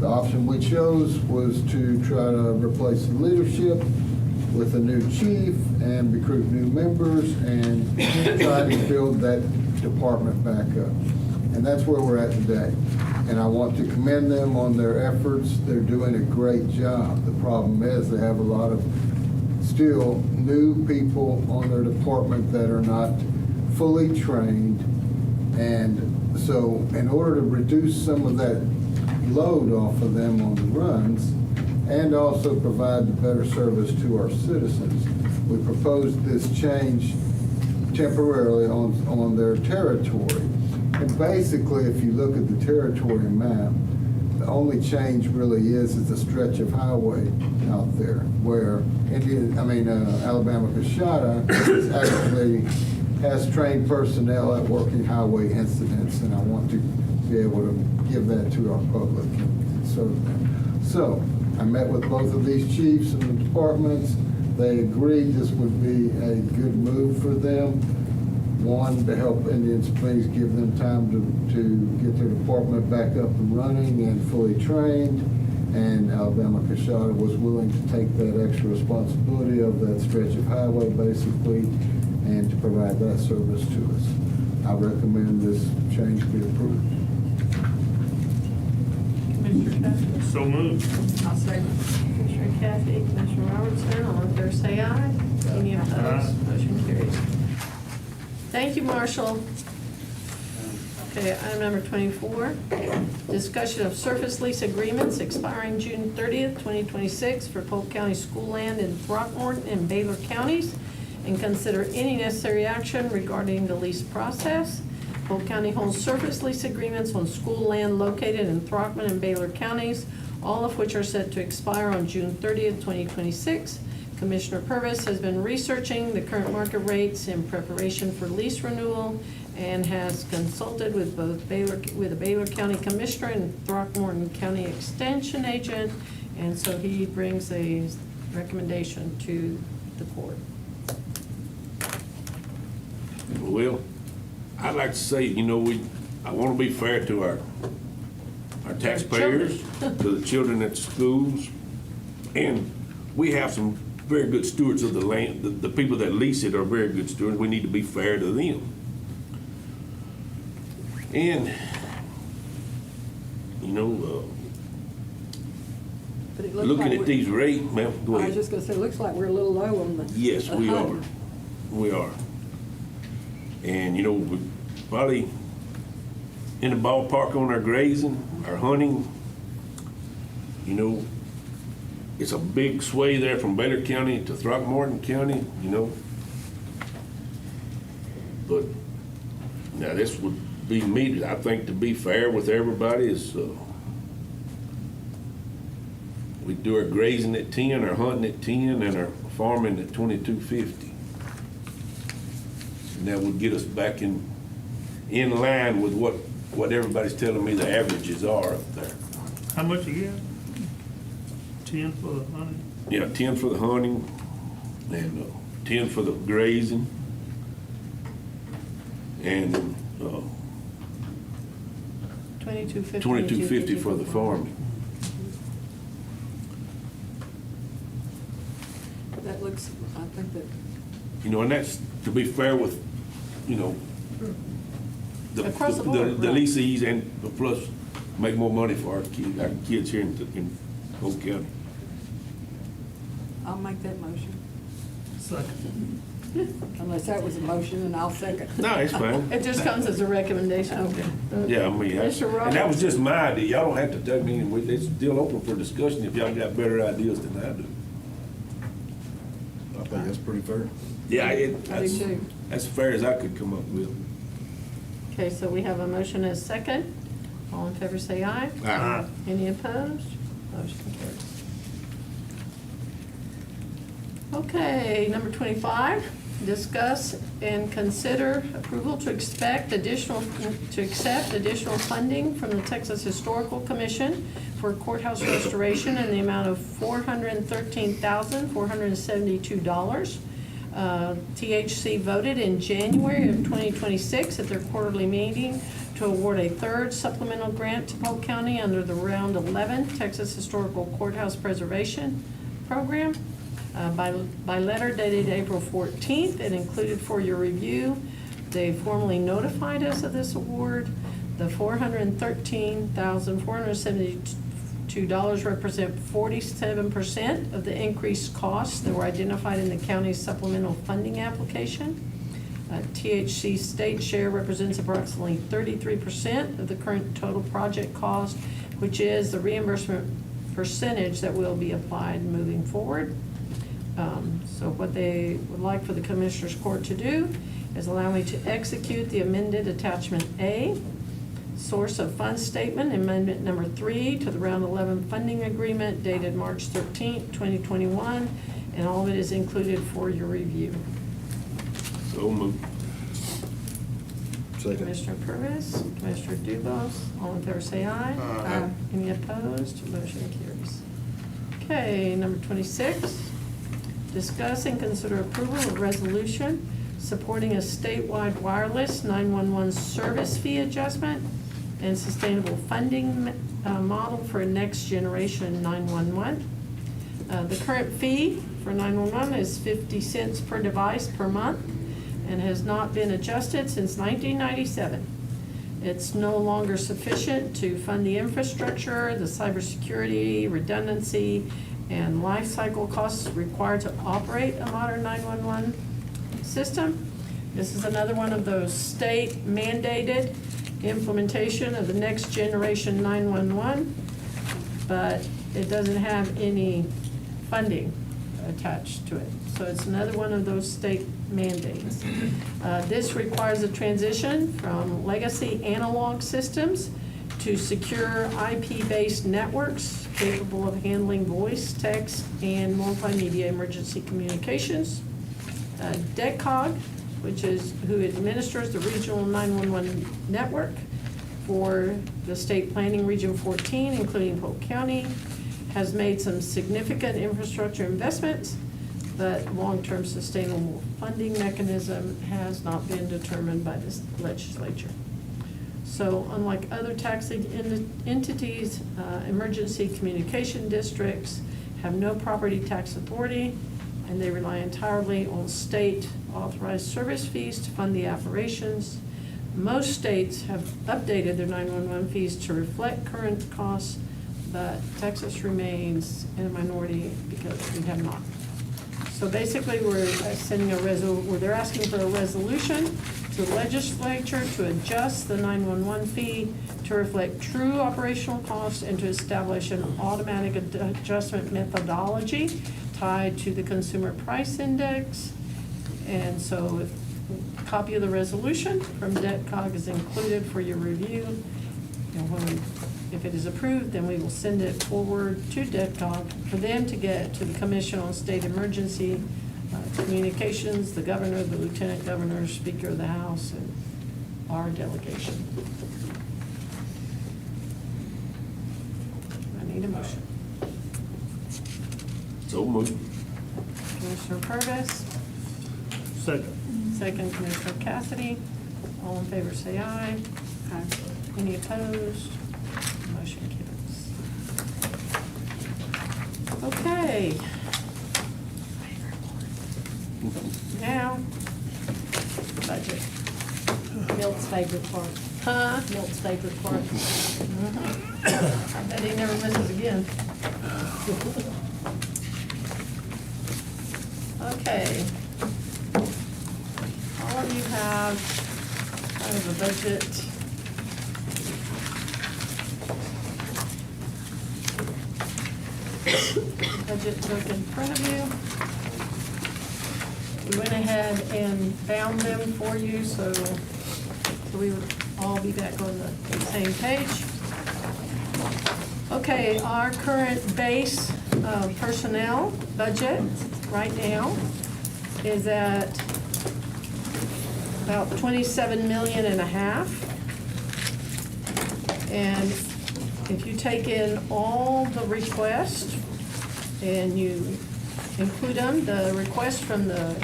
The option we chose was to try to replace the leadership with a new chief and recruit new members and try to build that department back up. And that's where we're at today. And I want to commend them on their efforts. They're doing a great job. The problem is they have a lot of still new people on their department that are not fully trained. And so in order to reduce some of that load off of them on the runs, and also provide the better service to our citizens, we proposed this change temporarily on their territory. And basically, if you look at the territory map, the only change really is a stretch of highway out there where Alabama Coshada is actually has trained personnel at working highway incidents, and I want to be able to give that to our public and serve them. So, I met with both of these chiefs and the departments. They agreed this would be a good move for them. One, to help Indian Springs, give them time to get their department back up and running and fully trained. And Alabama Coshada was willing to take that extra responsibility of that stretch of highway, basically, and to provide that service to us. I recommend this change be approved. Commissioner Cassidy? So moved. I'll say. Commissioner Cassidy, Commissioner Robertson, all in favor say aye. Any opposed? Motion carries. Thank you, Marshall. Okay, item number 24, discussion of surface lease agreements expiring June 30th, 2026 for Polk County school land in Throckmorton and Baylor counties, and consider any necessary action regarding the lease process. Polk County holds surface lease agreements on school land located in Throckmorton and Baylor counties, all of which are set to expire on June 30th, 2026. Commissioner Purvis has been researching the current market rates in preparation for lease renewal and has consulted with both the Baylor County Commissioner and Throckmorton County Extension Agent, and so he brings a recommendation to the court. Well, I'd like to say, you know, I want to be fair to our taxpayers, to the children at the schools, and we have some very good stewards of the land. The people that lease it are very good stewards. We need to be fair to them. And, you know, But it looks looking like at these rates, ma'am, go I was ahead. just gonna say, it looks like we're a little low on the. Yes, we are. We are. And, you know, we're probably in the ballpark on our grazing, our hunting. You know, it's a big sway there from Baylor County to Throckmorton County, you know. But now this would be me, I think, to be fair with everybody is, we do our grazing at 10, our hunting at 10, and our farming at $22.50. And that would get us back in line with what everybody's telling me the averages are up there. How much again? 10 for the hunting? Yeah, 10 for the hunting and 10 for the grazing and $22.50 for the farming. That looks, I think that. You know, and that's to be fair with, you know, Across the board, the right. leasees and plus make more money for our kids here in Polk County. I'll make that motion. Second. Unless that was a motion, and I'll second. No, it's fine. It just comes as a recommendation. Okay. Yeah, I mean, Mr. and that was Roberts? just my idea. Y'all don't have to tell me, it's still open for discussion if y'all got better ideas than I do. I think that's pretty fair. Yeah, I do too. that's as fair as I could come up with. Okay, so we have a motion as second. All in favor say aye. Aye. Any opposed? Motion carries. Okay, number 25, discuss and consider approval to accept additional funding from the Texas Historical Commission for courthouse restoration in the amount of $413,472. THC voted in January of 2026 at their quarterly meeting to award a third supplemental grant to Polk County under the Round 11 Texas Historical Courthouse Preservation Program. By letter dated April 14th and included for your review. They formally notified us of this award. The $413,472 represent 47% of the increased costs that were identified in the county's supplemental funding application. THC state share represents approximately 33% of the current total project cost, which is the reimbursement percentage that will be applied moving forward. So what they would like for the Commissioners Court to do is allow me to execute the amended attachment A, source of funds statement, amendment number 3 to the Round 11 funding agreement dated March 13th, 2021, and all of it is included for your review. So moved. Second. Commissioner Purvis, Commissioner Dugas, all in favor say aye. Aye. Any opposed? Motion carries. Okay, number 26, discuss and consider approval of resolution supporting a statewide wireless 911 service fee adjustment and sustainable funding model for next generation 911. The current fee for 911 is 50 cents per device per month and has not been adjusted since 1997. It's no longer sufficient to fund the infrastructure, the cybersecurity, redundancy, and life cycle costs required to operate a modern 911 system. This is another one of those state mandated implementation of the next generation 911, but it doesn't have any funding attached to it. So it's another one of those state mandates. This requires a transition from legacy analog systems to secure IP-based networks capable of handling voice, text, and multimedia emergency communications. DECOG, which is who administers the regional 911 network for the state planning region 14, including Polk County, has made some significant infrastructure investments, but long-term sustainable funding mechanism has not been determined by this legislature. So unlike other taxing entities, emergency communication districts have no property tax authority, and they rely entirely on state authorized service fees to fund the operations. Most states have updated their 911 fees to reflect current costs, but Texas remains in a minority because we have not. So basically, we're sending they're asking for a resolution to the legislature to adjust the 911 fee to reflect true operational costs and to establish an automatic adjustment methodology tied to the consumer price index. And so a copy of the resolution from DECOG is included for your review. And if it is approved, then we will send it forward to DECOG for them to get to the Commission on State Emergency Communications, the governor, the lieutenant governor, Speaker of the House, and our delegation. I need a motion. So moved. Commissioner Purvis. Second. Second, Commissioner Cassidy. All in favor say aye. Aye. Any opposed? Motion carries. Okay. Now, budget. Milt's favorite part. Huh? Milt's favorite part. I bet he never misses again. Okay. All of you have kind of a budget. Budget book in front of you. We went ahead and found them for you, so we would all be back on the same page. Okay, our current base personnel budget right now is at about 27.5 million. And if you take in all the requests and you include them, the request from the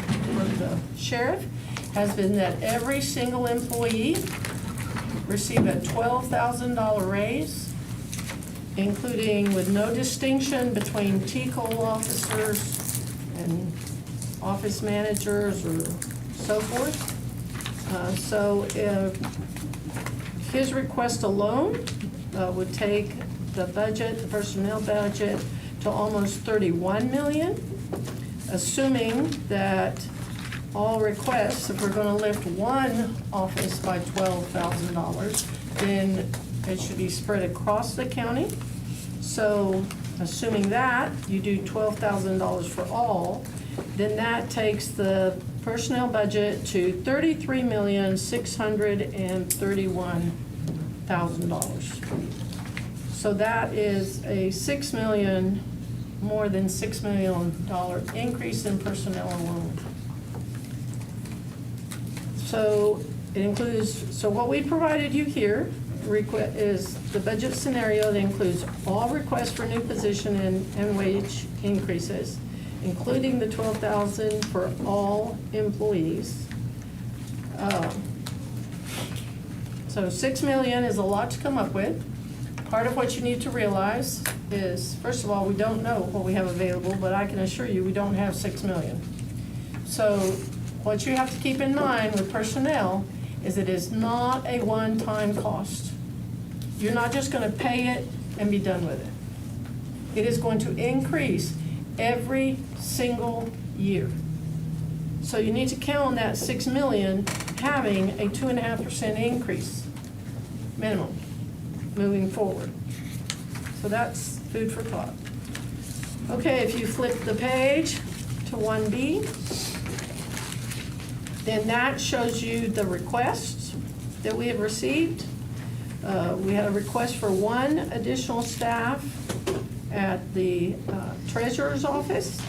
sheriff has been that every single employee receive a $12,000 raise, including with no distinction between TCOL officers and office managers or so forth. So his request alone would take the budget, the personnel budget, to almost 31 million, assuming that all requests, if we're gonna lift one office by $12,000, then it should be spread across the county. So assuming that, you do $12,000 for all, then that takes the personnel budget to $33,631,000. So that is a more than $6 million increase in personnel alone. So It includes, so what we provided you here is the budget scenario that includes all requests for new position and wage increases, including the 12,000 for all employees. So 6 million is a lot to come up with. Part of what you need to realize is, first of all, we don't know what we have available, but I can assure you we don't have 6 million. So what you have to keep in mind with personnel is it is not a one-time cost. You're not just going to pay it and be done with it. It is going to increase every single year. So you need to count on that 6 million having a 2.5% increase minimum moving forward. So that's food for thought. Okay, if you flip the page to 1B, then that shows you the requests that we have received. We had a request for 1 additional staff at the treasurer's office.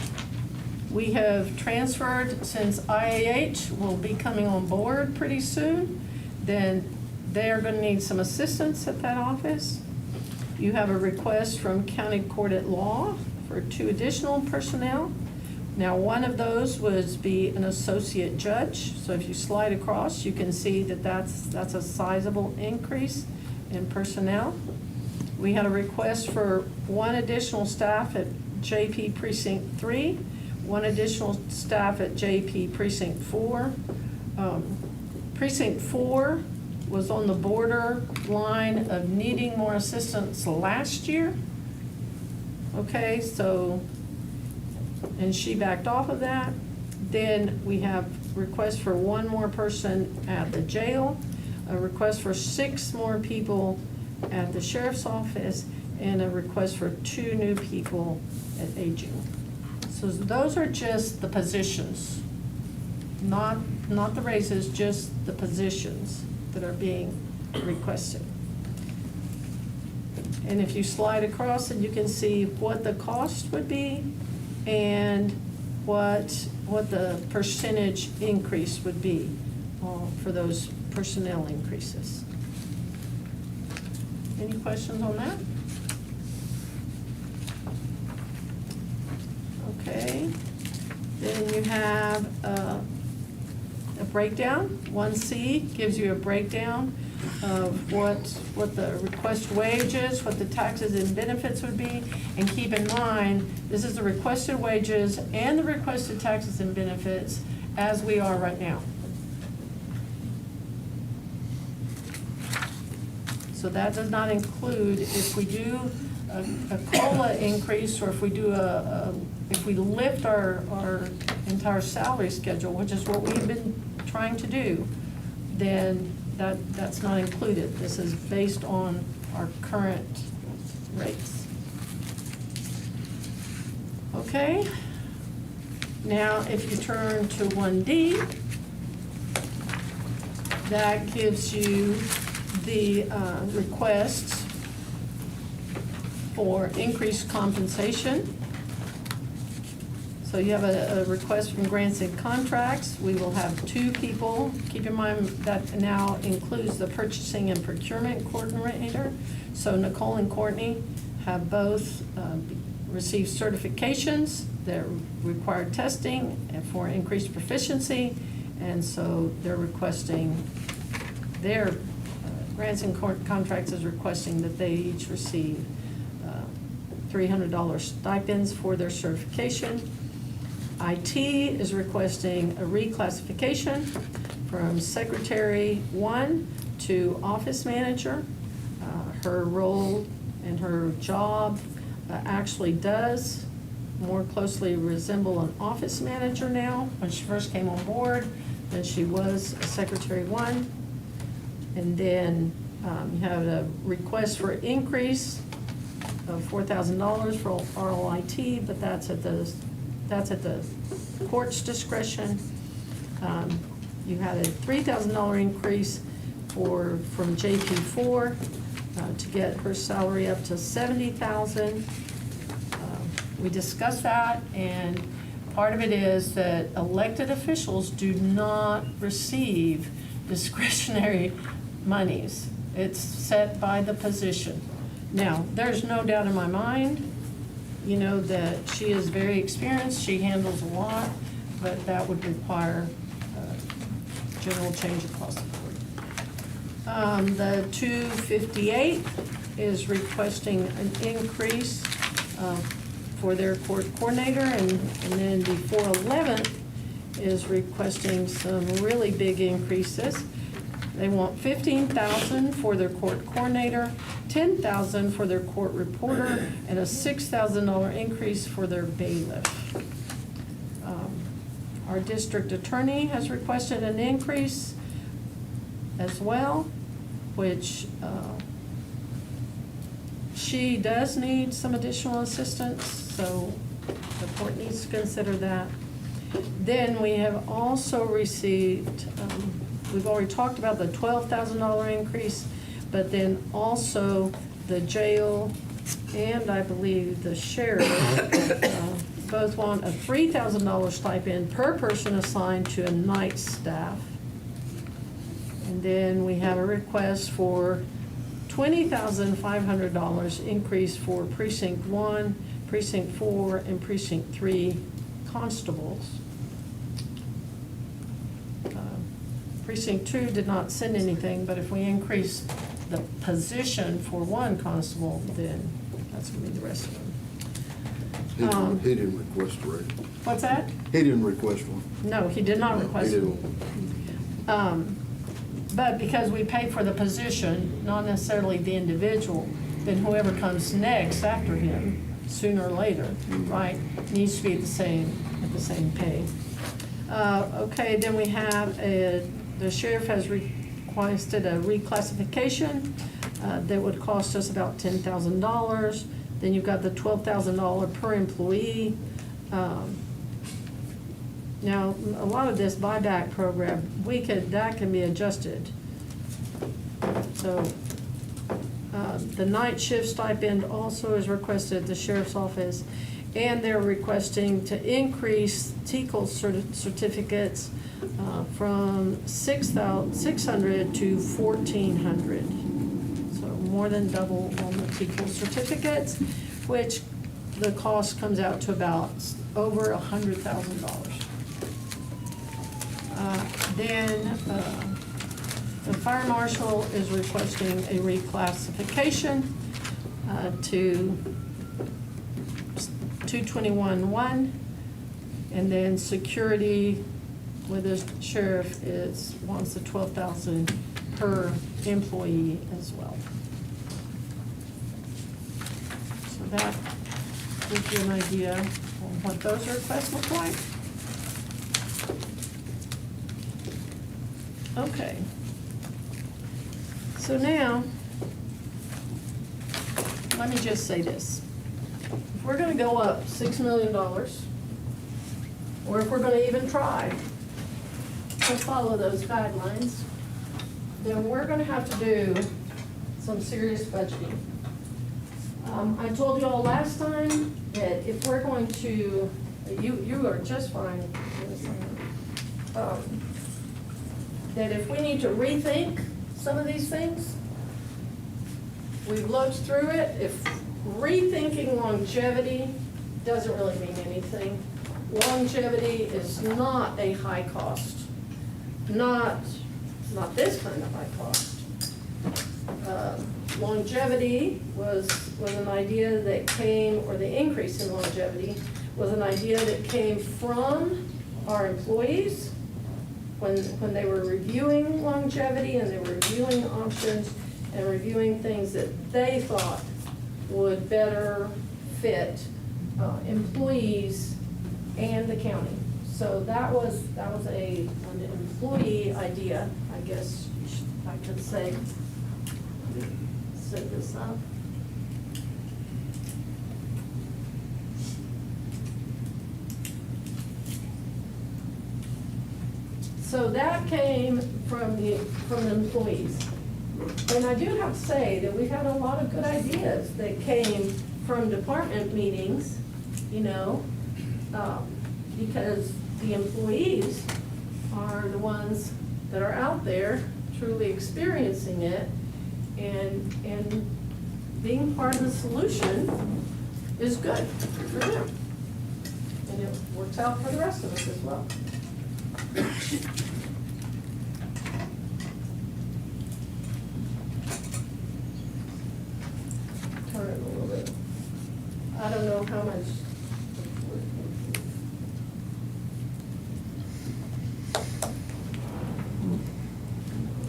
We have transferred, since IAH will be coming on board pretty soon, then they are going to need some assistance at that office. You have a request from County Court at Law for 2 additional personnel. Now, one of those would be an associate judge. So if you slide across, you can see that that's a sizable increase in personnel. We had a request for 1 additional staff at JP Precinct 3, 1 additional staff at JP Precinct 4. Precinct 4 was on the border line of needing more assistance last year. Okay, so, and she backed off of that. Then we have requests for 1 more person at the jail, a request for 6 more people at the sheriff's office, and a request for 2 new people at aging. So those are just the positions, not the raises, just the positions that are being requested. And if you slide across it, you can see what the cost would be and what the percentage increase would be for those personnel increases. Any questions on that? Okay. Then you have a breakdown. 1C gives you a breakdown of what the request wages, what the taxes and benefits would be. And keep in mind, this is the requested wages and the requested taxes and benefits as we are right now. So that does not include if we do a COLA increase, or if we do if we lift our entire salary schedule, which is what we've been trying to do, then that's not included. This is based on our current rates. Okay. Now, if you turn to 1D, that gives you the requests for increased compensation. So you have a request from grants and contracts. We will have 2 people. Keep in mind that now includes the purchasing and procurement coordinator. So Nicole and Courtney have both received certifications that require testing for increased proficiency, and so they're requesting, their grants and contracts is requesting that they each receive $300 stipends for their certification. IT is requesting a reclassification from Secretary 1 to Office Manager. Her role and her job actually does more closely resemble an office manager now. When she first came on board, then she was a Secretary 1. And then you have a request for increase of $4,000 for RLIT, but that's at the court's discretion. You had a $3,000 increase from JP4 to get her salary up to $70,000. We discussed that, and part of it is that elected officials do not receive discretionary monies. It's set by the position. Now, there's no doubt in my mind, you know, that she is very experienced, she handles a lot, but that would require general change across the board. The 258 is requesting an increase for their court coordinator, and then the 411 is requesting some really big increases. They want $15,000 for their court coordinator, $10,000 for their court reporter, and a $6,000 increase for their bailiff. Our district attorney has requested an increase as well, which she does need some additional assistance, so the court needs to consider that. Then we have also received, we've already talked about the $12,000 increase, but then also the jail and I believe the sheriff both want a $3,000 stipend per person assigned to a night staff. And then we have a request for $20,500 increase for Precinct 1, Precinct 4, and Precinct 3 constables. Precinct 2 did not send anything, but if we increase the position for one constable, then that's going to be the rest of them. He didn't request a raise. What's that? He didn't request one. No, he did not request He it. didn't. But because we pay for the position, not necessarily the individual, then whoever comes next after him, sooner or later, right, needs to be at the same pay. Okay, then we have the sheriff has requested a reclassification that would cost us about $10,000. Then you've got the $12,000 per employee. Now, a lot of this buyback program, that can be adjusted. So the night shift stipend also is requested at the sheriff's office, and they're requesting to increase TCOL certificates from 600 to 1,400. So more than double on the TCOL certificates, which the cost comes out to about over $100,000. Then the fire marshal is requesting a reclassification to 221-1, and then security with the sheriff wants the $12,000 per employee as well. So that gives you an idea of what those requests look like. Okay. So now, let me just say this. If we're gonna go up $6 million, or if we're gonna even try to follow those guidelines, then we're gonna have to do some serious budgeting. I told you all last time that if we're going to, you are just fine. That if we need to rethink some of these things, we've looked through it. If rethinking longevity doesn't really mean anything, longevity is not a high cost, not this kind of high cost. Longevity was an idea that came, or the increase in longevity was an idea that came from our employees when they were reviewing longevity and they were reviewing options and reviewing things that they thought would better fit employees and the county. So that was an employee idea, I guess I could say. Set this up. So that came from the employees. And I do have to say that we've had a lot of good ideas that came from department meetings, you know, because the employees are the ones that are out there truly experiencing it, and being part of the solution is good for them. And it works out for the rest of us as well. Turn it a little bit. I don't know how much.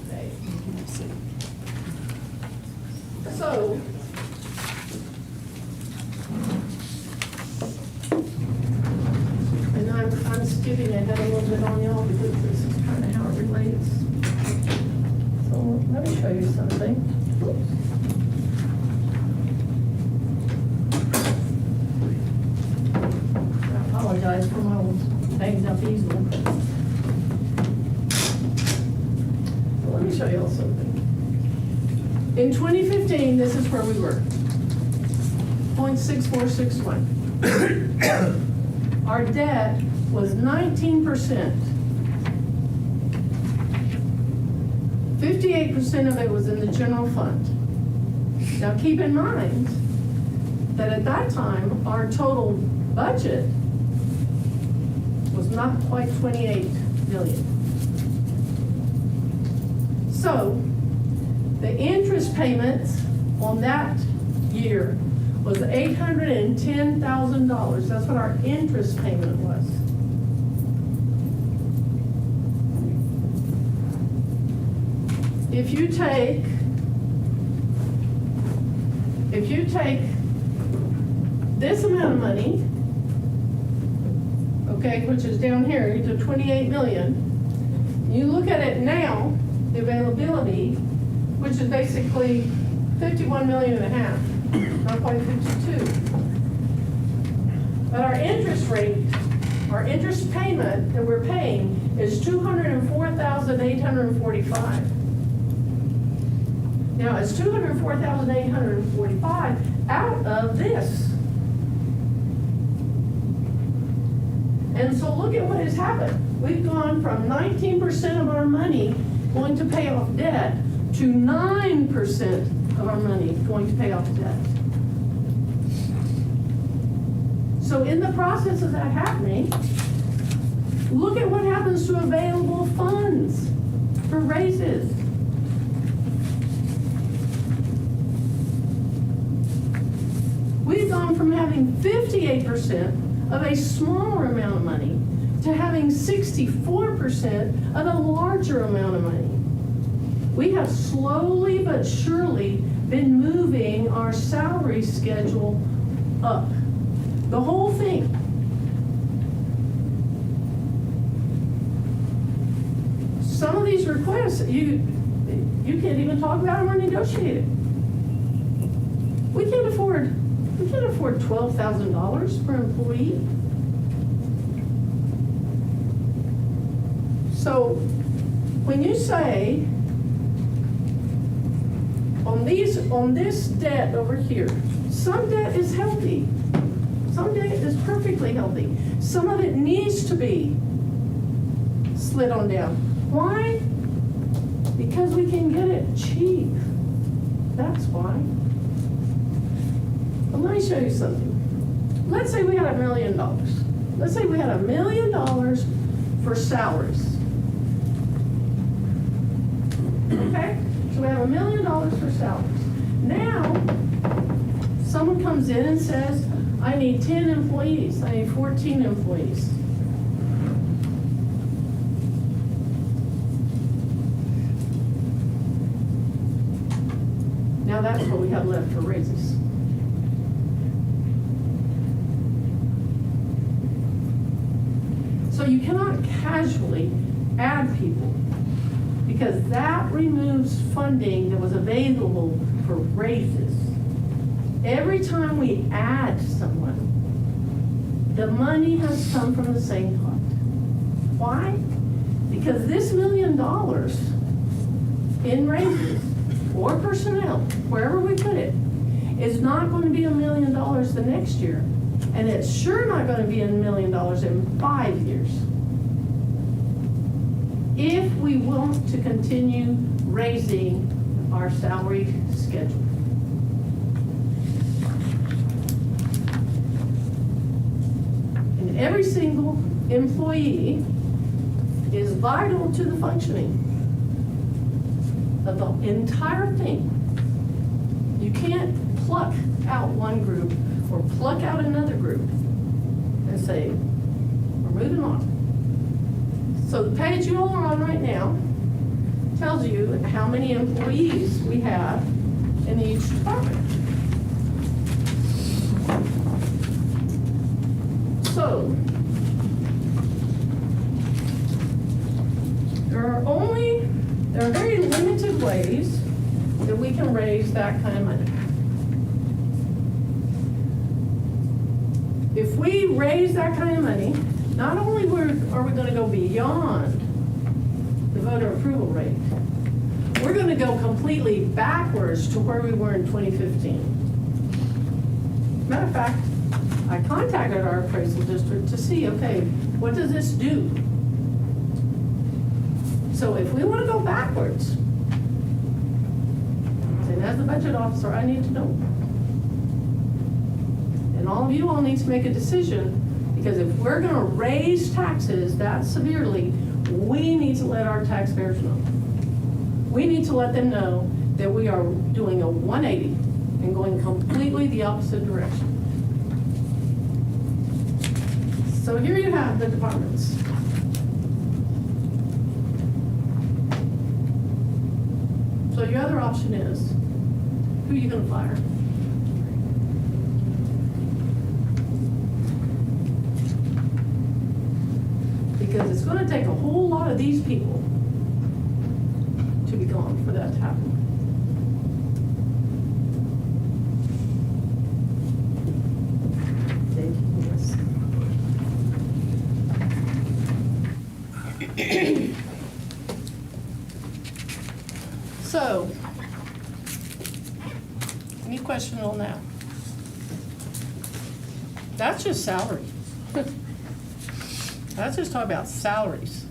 Okay. So, and I'm skipping ahead a little bit on y'all because this is kind of how it relates. So let me show you something. Oops. I apologize for my old banged up easel. But let me show y'all something. In 2015, this is where we were. 0.6461. Our debt was 19%. 58% of it was in the general fund. Now keep in mind that at that time, our total budget was not quite 28 million. So the interest payments on that year was $810,000. That's what our interest payment was. If you take this amount of money, okay, which is down here, to 28 million, you look at it now, the availability, which is basically 51 million and a half, not quite 52. But our interest rate, our interest payment that we're paying is $204,845. Now, it's $204,845 out of this. And so look at what has happened. We've gone from 19% of our money going to pay off debt to 9% of our money going to pay off debt. So in the process of that happening, look at what happens to available funds for raises. We've gone from having 58% of a smaller amount of money to having 64% of a larger amount of money. We have slowly but surely been moving our salary schedule up. The whole thing. Some of these requests, you can't even talk about them or negotiate it. We can't afford $12,000 per employee. So when you say on this debt over here, some debt is healthy, some debt is perfectly healthy, some of it needs to be slid on down. Why? Because we can get it cheap. That's why. But let me show you something. Let's say we had $1 million. Let's say we had $1 million for salaries. Okay? So we have $1 million for salaries. Now, someone comes in and says, I need 10 employees. I need 14 employees. Now that's what we have left for raises. So you cannot casually add people, because that removes funding that was available for raises. Every time we add someone, the money has come from the same pot. Why? Because this $1 million in raises or personnel, wherever we put it, is not going to be $1 million the next year. And it's sure not going to be $1 million in 5 years. if we want to continue raising our salary schedule. And every single employee is vital to the functioning of the entire thing. You can't pluck out one group or pluck out another group and say, we're moving on. So the page you all are on right now tells you how many employees we have in each department. So there are very limited ways that we can raise that kind of money. If we raise that kind of money, not only are we going to go beyond the voter approval rate, we're going to go completely backwards to where we were in 2015. Matter of fact, I contacted our appraisal district to see, okay, what does this do? So if we want to go backwards, and as the budget officer, I need to know. And all of you all need to make a decision, because if we're going to raise taxes that severely, we need to let our taxpayers know. We need to let them know that we are doing a 180 and going completely the opposite direction. So here you have the departments. So your other option is, who are you going to fire? Because it's going to take a whole lot of these people to be gone for that to happen. So, any question on that? That's just salary. That's just talking about salaries.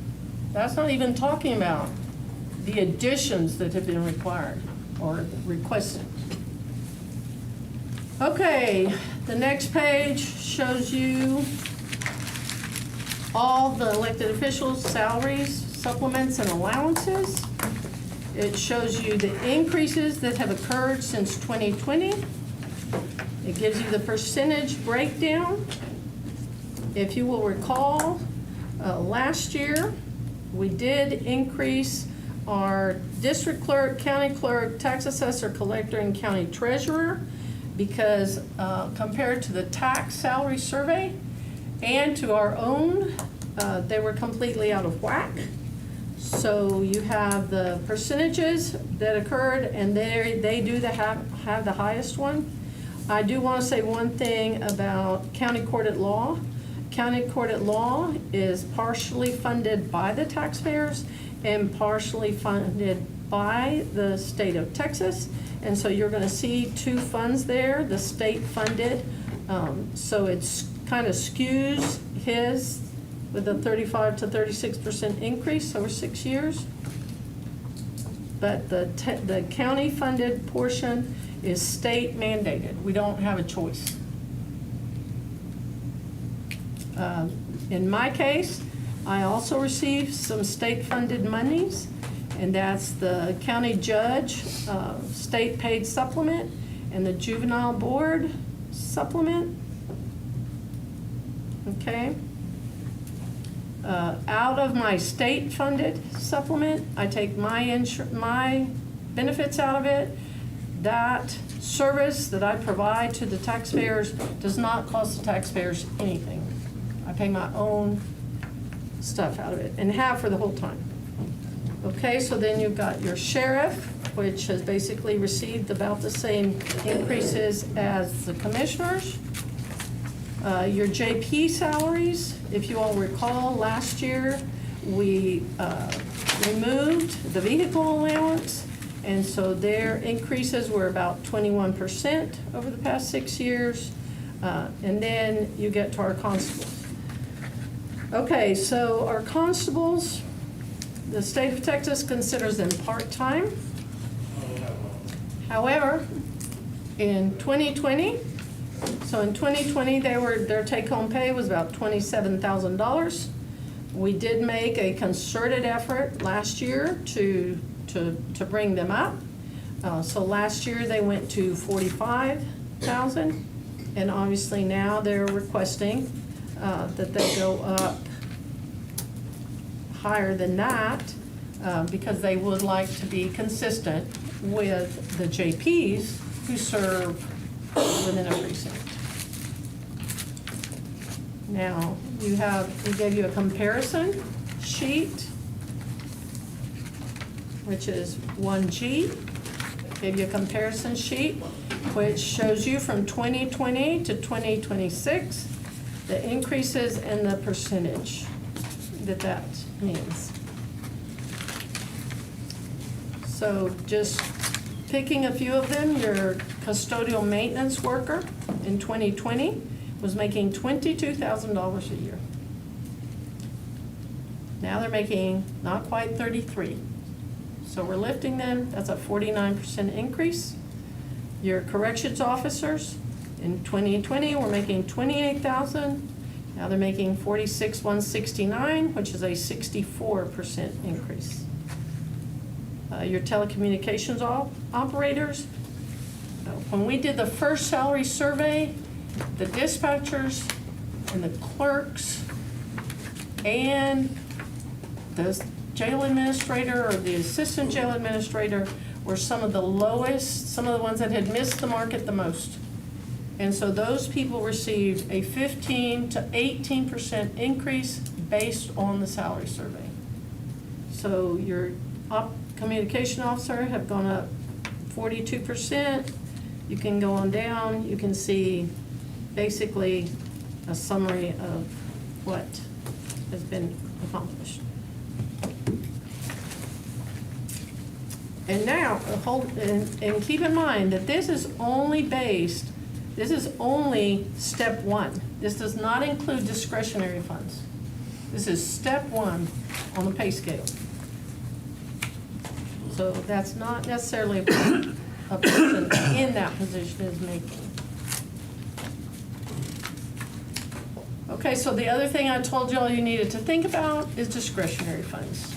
That's not even talking about the additions that have been required or requested. Okay, the next page shows you all the elected officials' salaries, supplements, and allowances. It shows you the increases that have occurred since 2020. It gives you the percentage breakdown. If you will recall, last year, we did increase our district clerk, county clerk, tax assessor, collector, and county treasurer because compared to the tax salary survey and to our own, they were completely out of whack. So you have the percentages that occurred, and they do have the highest one. I do want to say one thing about county court at law. County court at law is partially funded by the taxpayers and partially funded by the state of Texas. And so you're going to see two funds there, the state funded. So it's kind of skews his with a 35 to 36% increase over 6 years. But the county funded portion is state mandated. We don't have a choice. In my case, I also received some state-funded monies, and that's the county judge state paid supplement and the juvenile board supplement. Okay. Out of my state-funded supplement, I take my benefits out of it. That service that I provide to the taxpayers does not cost the taxpayers anything. I pay my own stuff out of it and have for the whole time. Okay, so then you've got your sheriff, which has basically received about the same increases as the commissioners. Your JP salaries, if you all recall, last year we removed the vehicle allowance, and so their increases were about 21% over the past 6 years. And then you get to our constables. Okay, so our constables, The state of Texas considers them part-time. However, in 2020, their take-home pay was about $27,000. We did make a concerted effort last year to bring them up. So last year they went to $45,000, and obviously now they're requesting that they go up higher than that because they would like to be consistent with the JPs who serve within a precinct. Now, we gave you a comparison sheet, which is 1G. Gave you a comparison sheet, which shows you from 2020 to 2026, the increases and the percentage that means. So just picking a few of them, your custodial maintenance worker in 2020 was making $22,000 a year. Now they're making not quite 33. So we're lifting them, that's a 49% increase. Your corrections officers in 2020 were making $28,000. Now they're making $46,169, which is a 64% increase. Your telecommunications operators, when we did the first salary survey, the dispatchers and the clerks and the jail administrator or the assistant jail administrator were some of the lowest, some of the ones that had missed the market the most. And so those people received a 15 to 18% increase based on the salary survey. So your communication officer have gone up 42%. You can go on down, you can see basically a summary of what has been accomplished. And now, and keep in mind that this is only step one. This does not include discretionary funds. This is step one on the pay scale. So that's not necessarily what a person in that position is making. Okay, so the other thing I told you all you needed to think about is discretionary funds.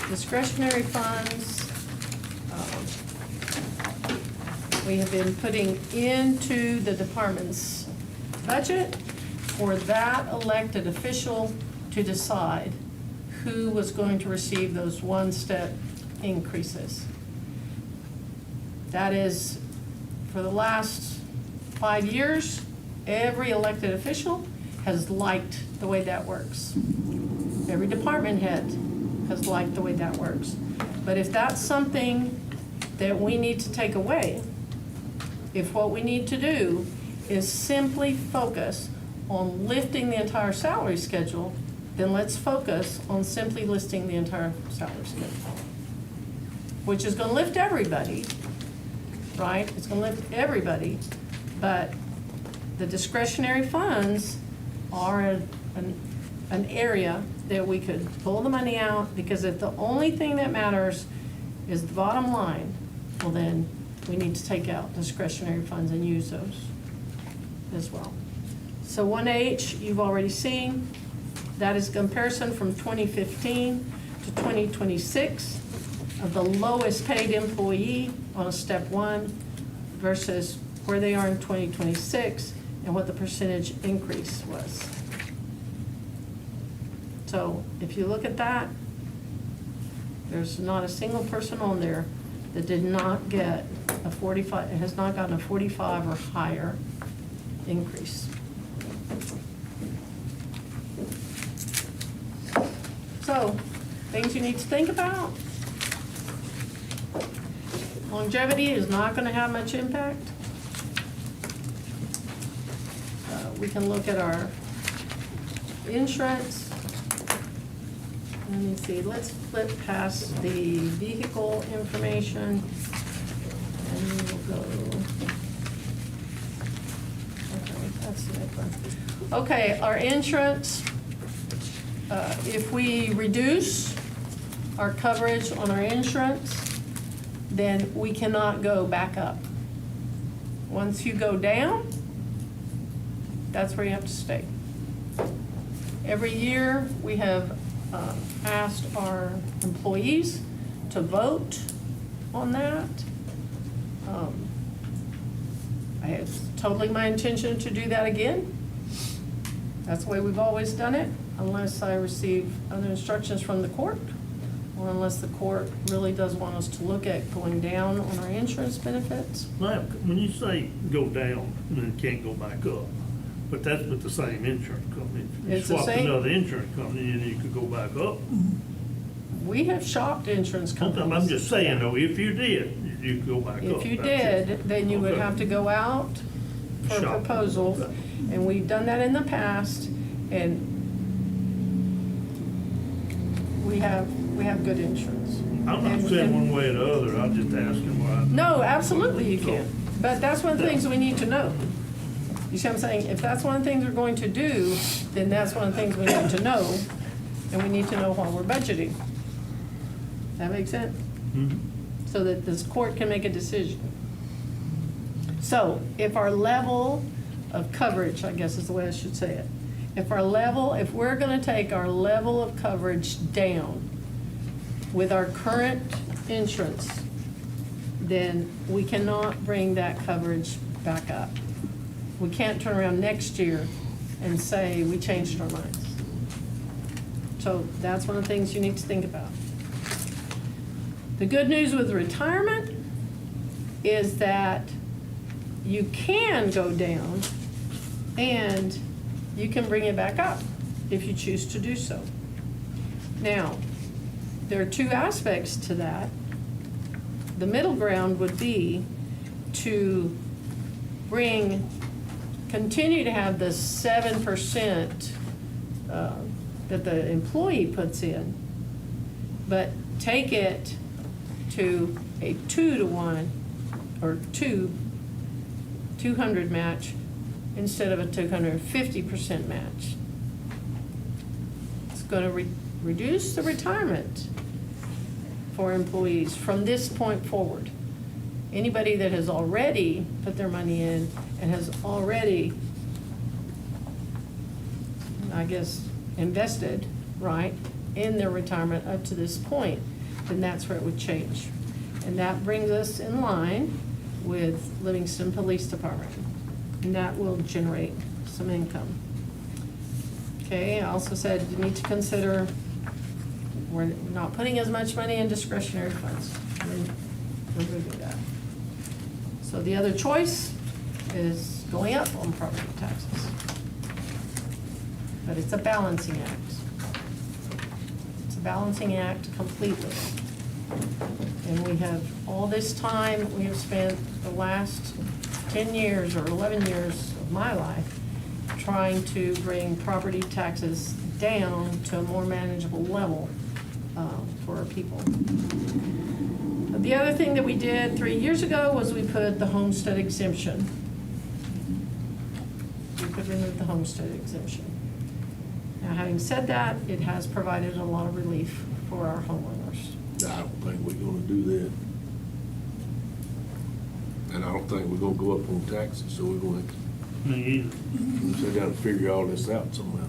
Discretionary funds, we have been putting into the department's budget for that elected official to decide who was going to receive those one-step increases. That is, for the last 5 years, every elected official has liked the way that works. Every department head has liked the way that works. But if that's something that we need to take away, if what we need to do is simply focus on lifting the entire salary schedule, then let's focus on simply listing the entire salary schedule, which is going to lift everybody, right? It's going to lift everybody, but the discretionary funds are an area that we could pull the money out, because if the only thing that matters is the bottom line, well then we need to take out discretionary funds and use those as well. So 1H, you've already seen. That is a comparison from 2015 to 2026 of the lowest paid employee on a step one versus where they are in 2026 and what the percentage increase was. So if you look at that, there's not a single person on there that did not get a 45, has not gotten a 45 or higher increase. So, things you need to think about. Longevity is not going to have much impact. We can look at our insurance. Let me see, let's flip past the vehicle information and we'll go. Okay, that's the next one. Okay, our insurance. if we reduce our coverage on our insurance, then we cannot go back up. Once you go down, that's where you have to stay. Every year, we have asked our employees to vote on that. It's totally my intention to do that again. That's the way we've always done it, unless I receive other instructions from the court, or unless the court really does want us to look at going down on our insurance benefits. Now, when you say go down, then it can't go back up, but that's with the same insurance company. If you It's the swap same- another insurance company, and you could go back up. We have shopped insurance companies. I'm just saying though, if you did, you could go back up. If you That's it. did, then you would Okay. have to go out for a Shop. proposal, and we've done that in the past, and we have good insurance. I'm not saying one way or the other, I'm just asking why. No, absolutely you can, but that's one of the things we need to know. You see what I'm saying? If that's one of the things we're going to do, then that's one of the things we need to know, and we need to know while we're budgeting. That make sense? Mhm. So that this court can make a decision. So if our level of coverage, I guess is the way I should say it, if we're gonna take our level of coverage down with our current insurance, then we cannot bring that coverage back up. We can't turn around next year and say we changed our minds. So that's one of the things you need to think about. The good news with retirement is that you can go down and you can bring it back up if you choose to do so. Now, there are two aspects to that. The middle ground would be to continue to have the 7% that the employee puts in, but take it to a 2-to-1 or 200 match instead of a 250% match. It's going to reduce the retirement for employees from this point forward. Anybody that has already put their money in and has already, I guess, invested, right, in their retirement up to this point, then that's where it would change. And that brings us in line with Livingston Police Department. And that will generate some income. Okay, I also said you need to consider we're not putting as much money in discretionary funds. We're removing that. So the other choice is going up on property taxes. But it's a balancing act. It's a balancing act completely. And we have, all this time, we have spent the last 10 years or 11 years of my life trying to bring property taxes down to a more manageable level for our people. But the other thing that we did 3 years ago was we put the homestead exemption. We could remove the homestead exemption. Now, having said that, it has provided a lot of relief for our homeowners. I don't think we're gonna do that. And I don't think we're gonna go up on taxes, so we're gonna Me either. sit down and figure all this out somehow.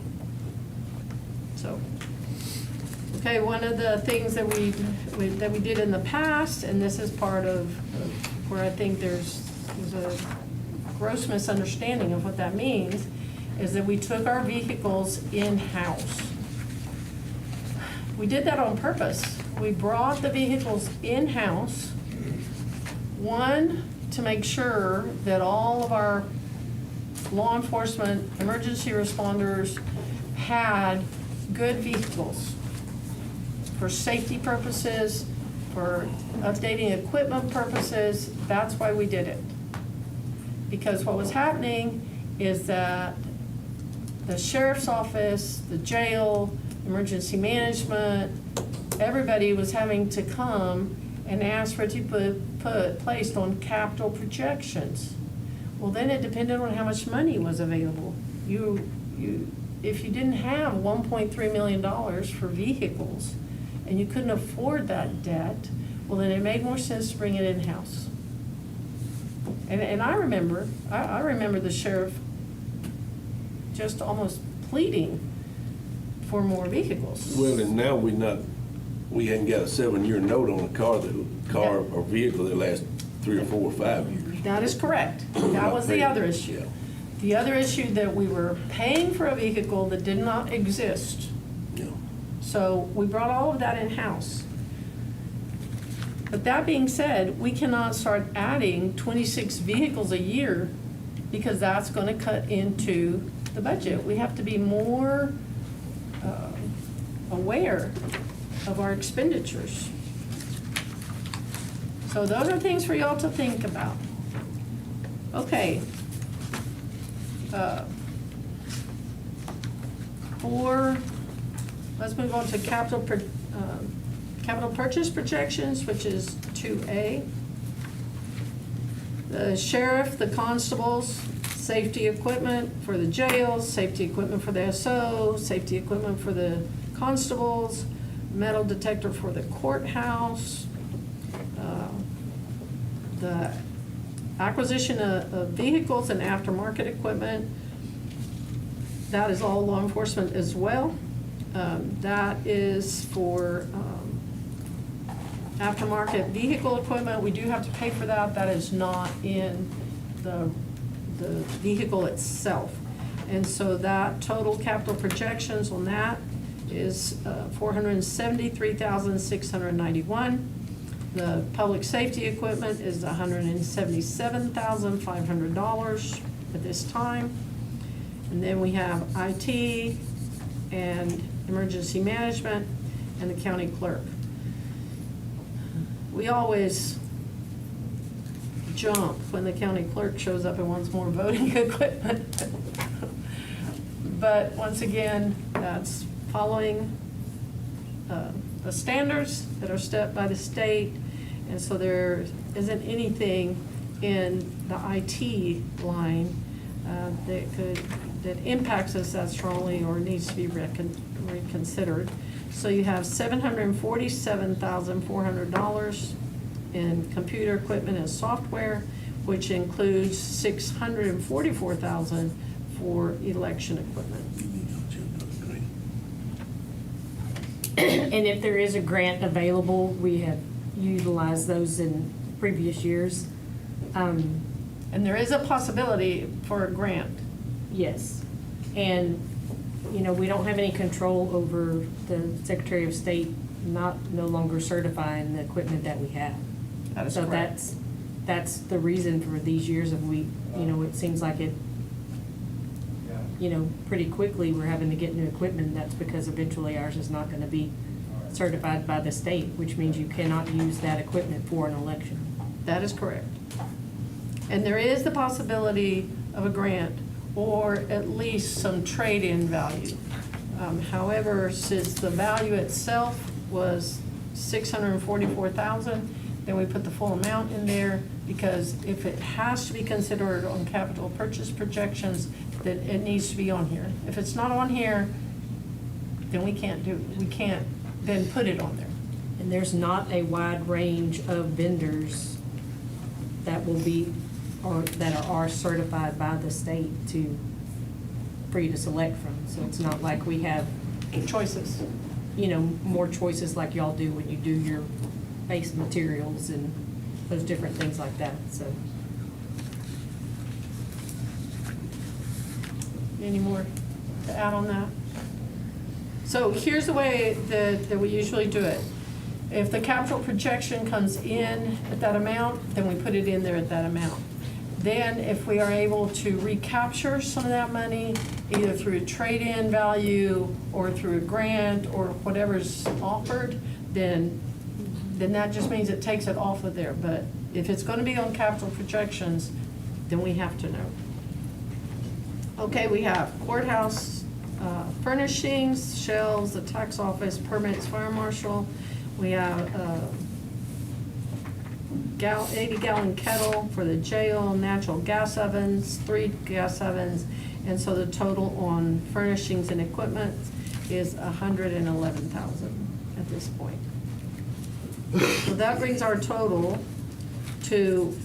So, okay, one of the things that we did in the past, and this is part of where I think there's a gross misunderstanding of what that means, is that we took our vehicles in-house. We did that on purpose. We brought the vehicles in-house, one, to make sure that all of our law enforcement, emergency responders had good vehicles for safety purposes, for updating equipment purposes. That's why we did it. Because what was happening is that the sheriff's office, the jail, emergency management, everybody was having to come and ask for it to be placed on capital projections. Well, then it depended on how much money was available. You if you didn't have $1.3 million for vehicles and you couldn't afford that debt, well, then it made more sense to bring it in-house. And I remember the sheriff just almost pleading for more vehicles. Well, and now we hadn't got a 7-year note on a car or vehicle that lasts 3 or 4 or 5 years. That is correct. That was the other issue. The other issue that we were paying for a vehicle that did not exist. Yeah. So we brought all of that in-house. But that being said, we cannot start adding 26 vehicles a year because that's going to cut into the budget. We have to be more aware of our expenditures. So those are things for y'all to think about. Okay. Let's move on to capital purchase projections, which is 2A. The sheriff, the constables, safety equipment for the jails, safety equipment for the SO, safety equipment for the constables, metal detector for the courthouse, the acquisition of vehicles and aftermarket equipment. That is all law enforcement as well. That is for aftermarket vehicle equipment. We do have to pay for that. That is not in the vehicle itself. And so that total capital projections on that is $473,691. The public safety equipment is $177,500 at this time. And then we have IT and emergency management and the county clerk. We always jump when the county clerk shows up and wants more voting equipment. But once again, that's following the standards that are set by the state, and so there isn't anything in the IT line that impacts us that strongly or needs to be reconsidered. So you have $747,400 in computer equipment and software, which includes $644,000 for election equipment. And if there is a grant available, we have utilized those in previous years. And there is a possibility for a grant. Yes. And, you know, we don't have any control over the Secretary of State no longer certifying the equipment that we have. That is so correct. that's the reason for these years of it seems like it, pretty quickly we're having to get new equipment. That's because eventually ours is not going to be certified by the state, which means you cannot use that equipment for an election. That is correct. And there is the possibility of a grant or at least some trade-in value. However, since the value itself was $644,000, then we put the full amount in there, because if it has to be considered on capital purchase projections, then it needs to be on here. If it's not on here, then we can't then put it on there. And there's not a wide range of vendors that will be, or that are certified by the state for you to select from. So it's not like we have choices, more choices like y'all do when you do your base materials and those different things like that, so. Any more to add on that? So here's the way that we usually do it. If the capital projection comes in at that amount, then we put it in there at that amount. Then if we are able to recapture some of that money, either through a trade-in value or through a grant or whatever's offered, then that just means it takes it off of there. But if it's going to be on capital projections, then we have to know. Okay, we have courthouse furnishings, shelves, the tax office, permits, fire marshal. We have 80-gallon kettle for the jail, natural gas ovens, 3 gas ovens, and so the total on furnishings and equipment is $111,000 at this point. So that brings our total to,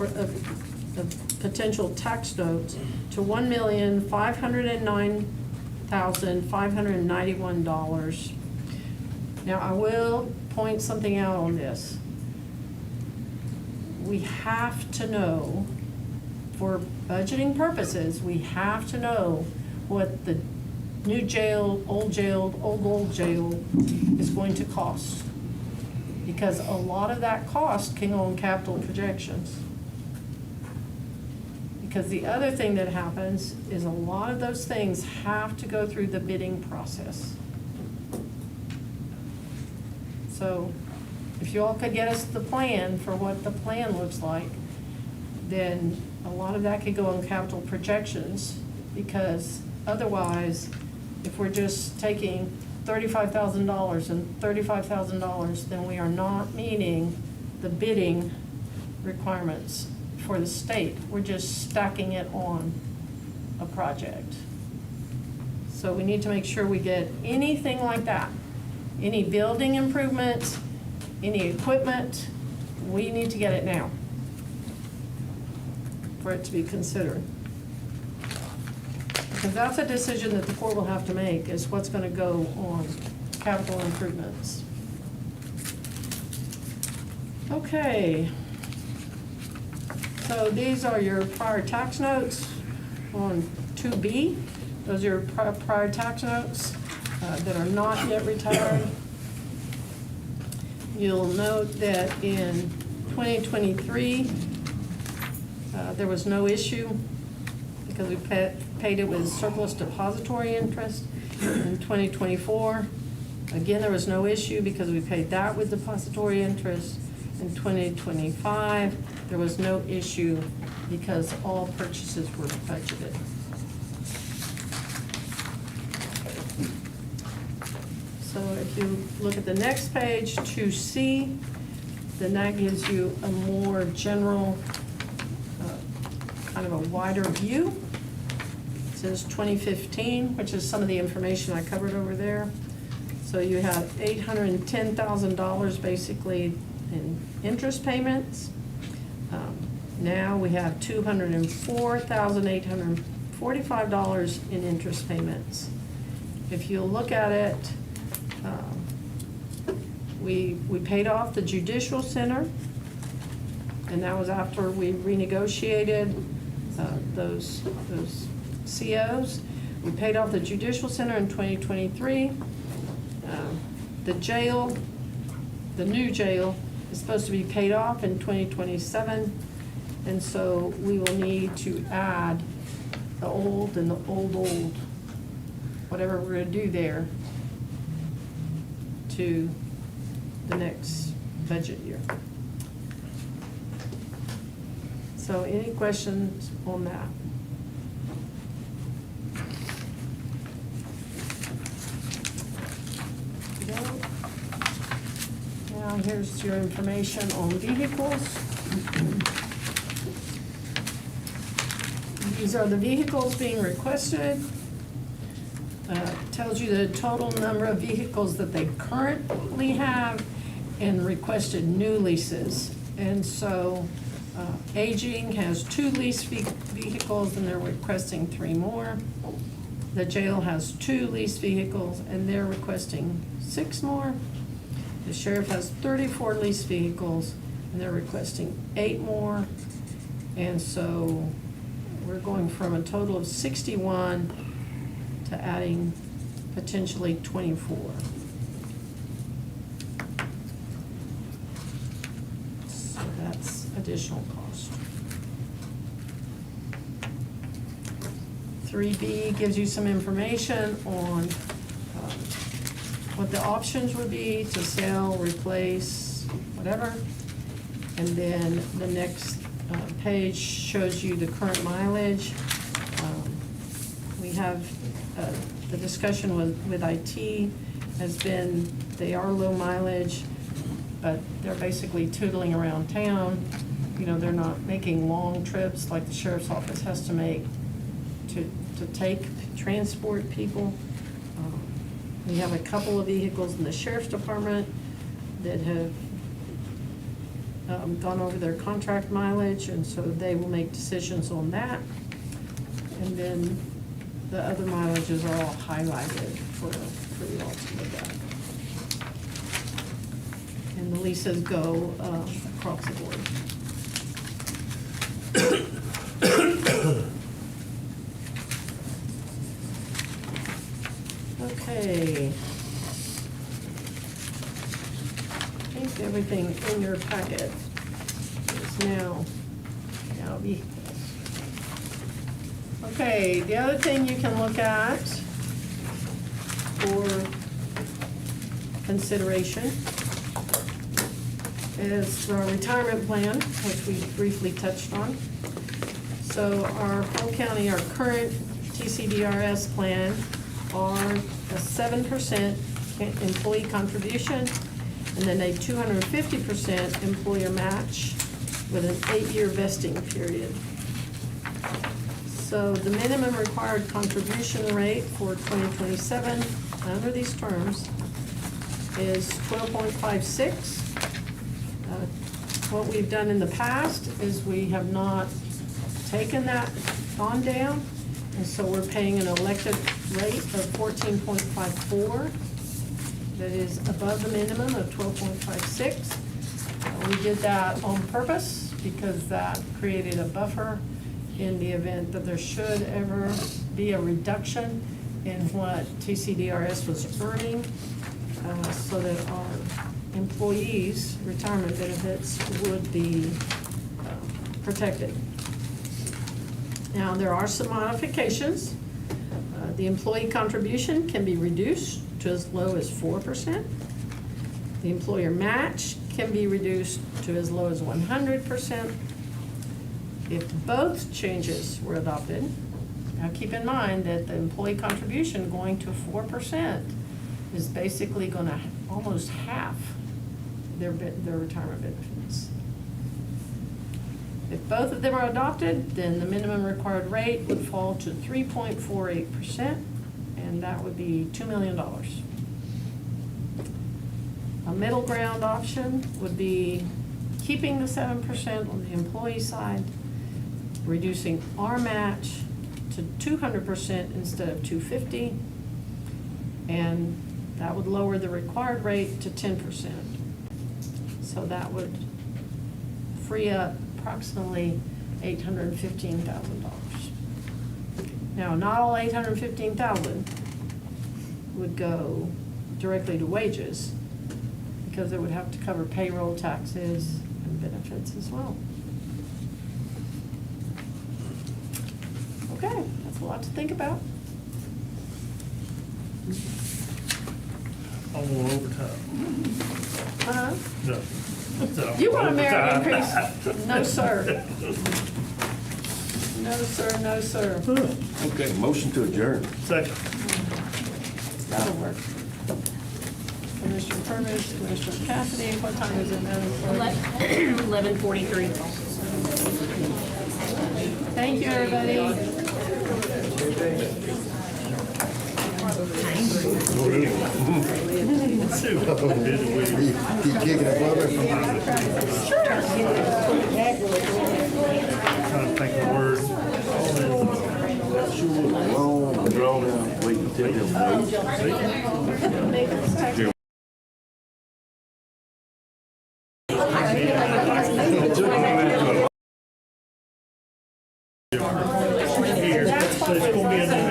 of potential tax notes to $1,509,591. Now, I will point something out on this. We have to know, for budgeting purposes, we have to know what the new jail, old jail is going to cost. Because a lot of that cost can go on capital projections. Because the other thing that happens is a lot of those things have to go through the bidding process. So if you all could get us the plan for what the plan looks like, then a lot of that could go on capital projections, because otherwise, if we're just taking $35,000 and $35,000, then we are not meeting the bidding requirements for the state. We're just stacking it on a project. So we need to make sure we get anything like that, any building improvements, any equipment, we need to get it now for it to be considered. Because that's a decision that the court will have to make, is what's going to go on capital improvements. Okay. So these are your prior tax notes on 2B. Those are your prior tax notes that are not yet retired. You'll note that in 2023, there was no issue because we paid it with surplus depository interest. In 2024, again, there was no issue because we paid that with depository interest. In 2025, there was no issue because all purchases were budgeted. So if you look at the next page, 2C, then that gives you a more general, kind of a wider view. It says 2015, which is some of the information I covered over there. So you have $810,000 basically in interest payments. Now we have $204,845 in interest payments. If you look at it, we paid off the judicial center, and that was after we renegotiated those COs. We paid off the judicial center in 2023. The jail, the new jail, is supposed to be paid off in 2027, and so we will need to add the old and the old, whatever we're going to do there, to the next budget year. So any questions on that? Now here's your information on vehicles. These are the vehicles being requested. Tells you the total number of vehicles that they currently have and requested new leases. And so Aging has 2 leased vehicles and they're requesting 3 more. The jail has 2 leased vehicles and they're requesting 6 more. The sheriff has 34 leased vehicles and they're requesting 8 more. And so we're going from a total of 61 to adding potentially 24. So that's additional cost. 3B gives you some information on what the options would be to sell, replace, whatever. And then the next page shows you the current mileage. We have the discussion with IT has been, they are low mileage. but they're basically tootling around town. You know, they're not making long trips like the sheriff's office has to make to transport people. We have a couple of vehicles in the sheriff's department that have gone over their contract mileage, and so they will make decisions on that. And then the other mileages are all highlighted for you all to look at. And the leases go across the board. Okay. I think everything in your packet is now vehicles. Okay, the other thing you can look at for consideration is our retirement plan, which we briefly touched on. So our Polk County, our current TCDRS plan are a 7% employee contribution and then a 250% employer match with an 8-year vesting period. So the minimum required contribution rate for 2027 under these terms is 12.56. What we've done in the past is we have not taken that on down, and so we're paying an elected rate of 14.54 that is above the minimum of 12.56. We did that on purpose because that created a buffer in the event that there should ever be a reduction in what TCDRS was earning, so that our employees' retirement benefits would be protected. Now, there are some modifications. The employee contribution can be reduced to as low as 4%. The employer match can be reduced to as low as 100%. If both changes were adopted, now keep in mind that the employee contribution going to 4% is basically going to almost half their retirement benefits. If both of them are adopted, then the minimum required rate would fall to 3.48%, and that would be $2 million. A middle ground option would be keeping the 7% on the employee side, reducing our match to 200% instead of 250, and that would lower the required rate to 10%. So that would free up approximately $815,000. Now, not all $815,000 would go directly to wages, because it would have to cover payroll, taxes, and benefits as well. Okay, that's a lot to think about. I want overtime. No. You want a merit increase? No, sir. No, sir, no, sir. Okay, motion to adjourn. Second. That'll work. Commissioner Purvis, Commissioner Cassidy, what time is it now? 11:43. Thank you, everybody. Keep kicking it, brother. Trying to think of words. Long, drawn out, wait until them.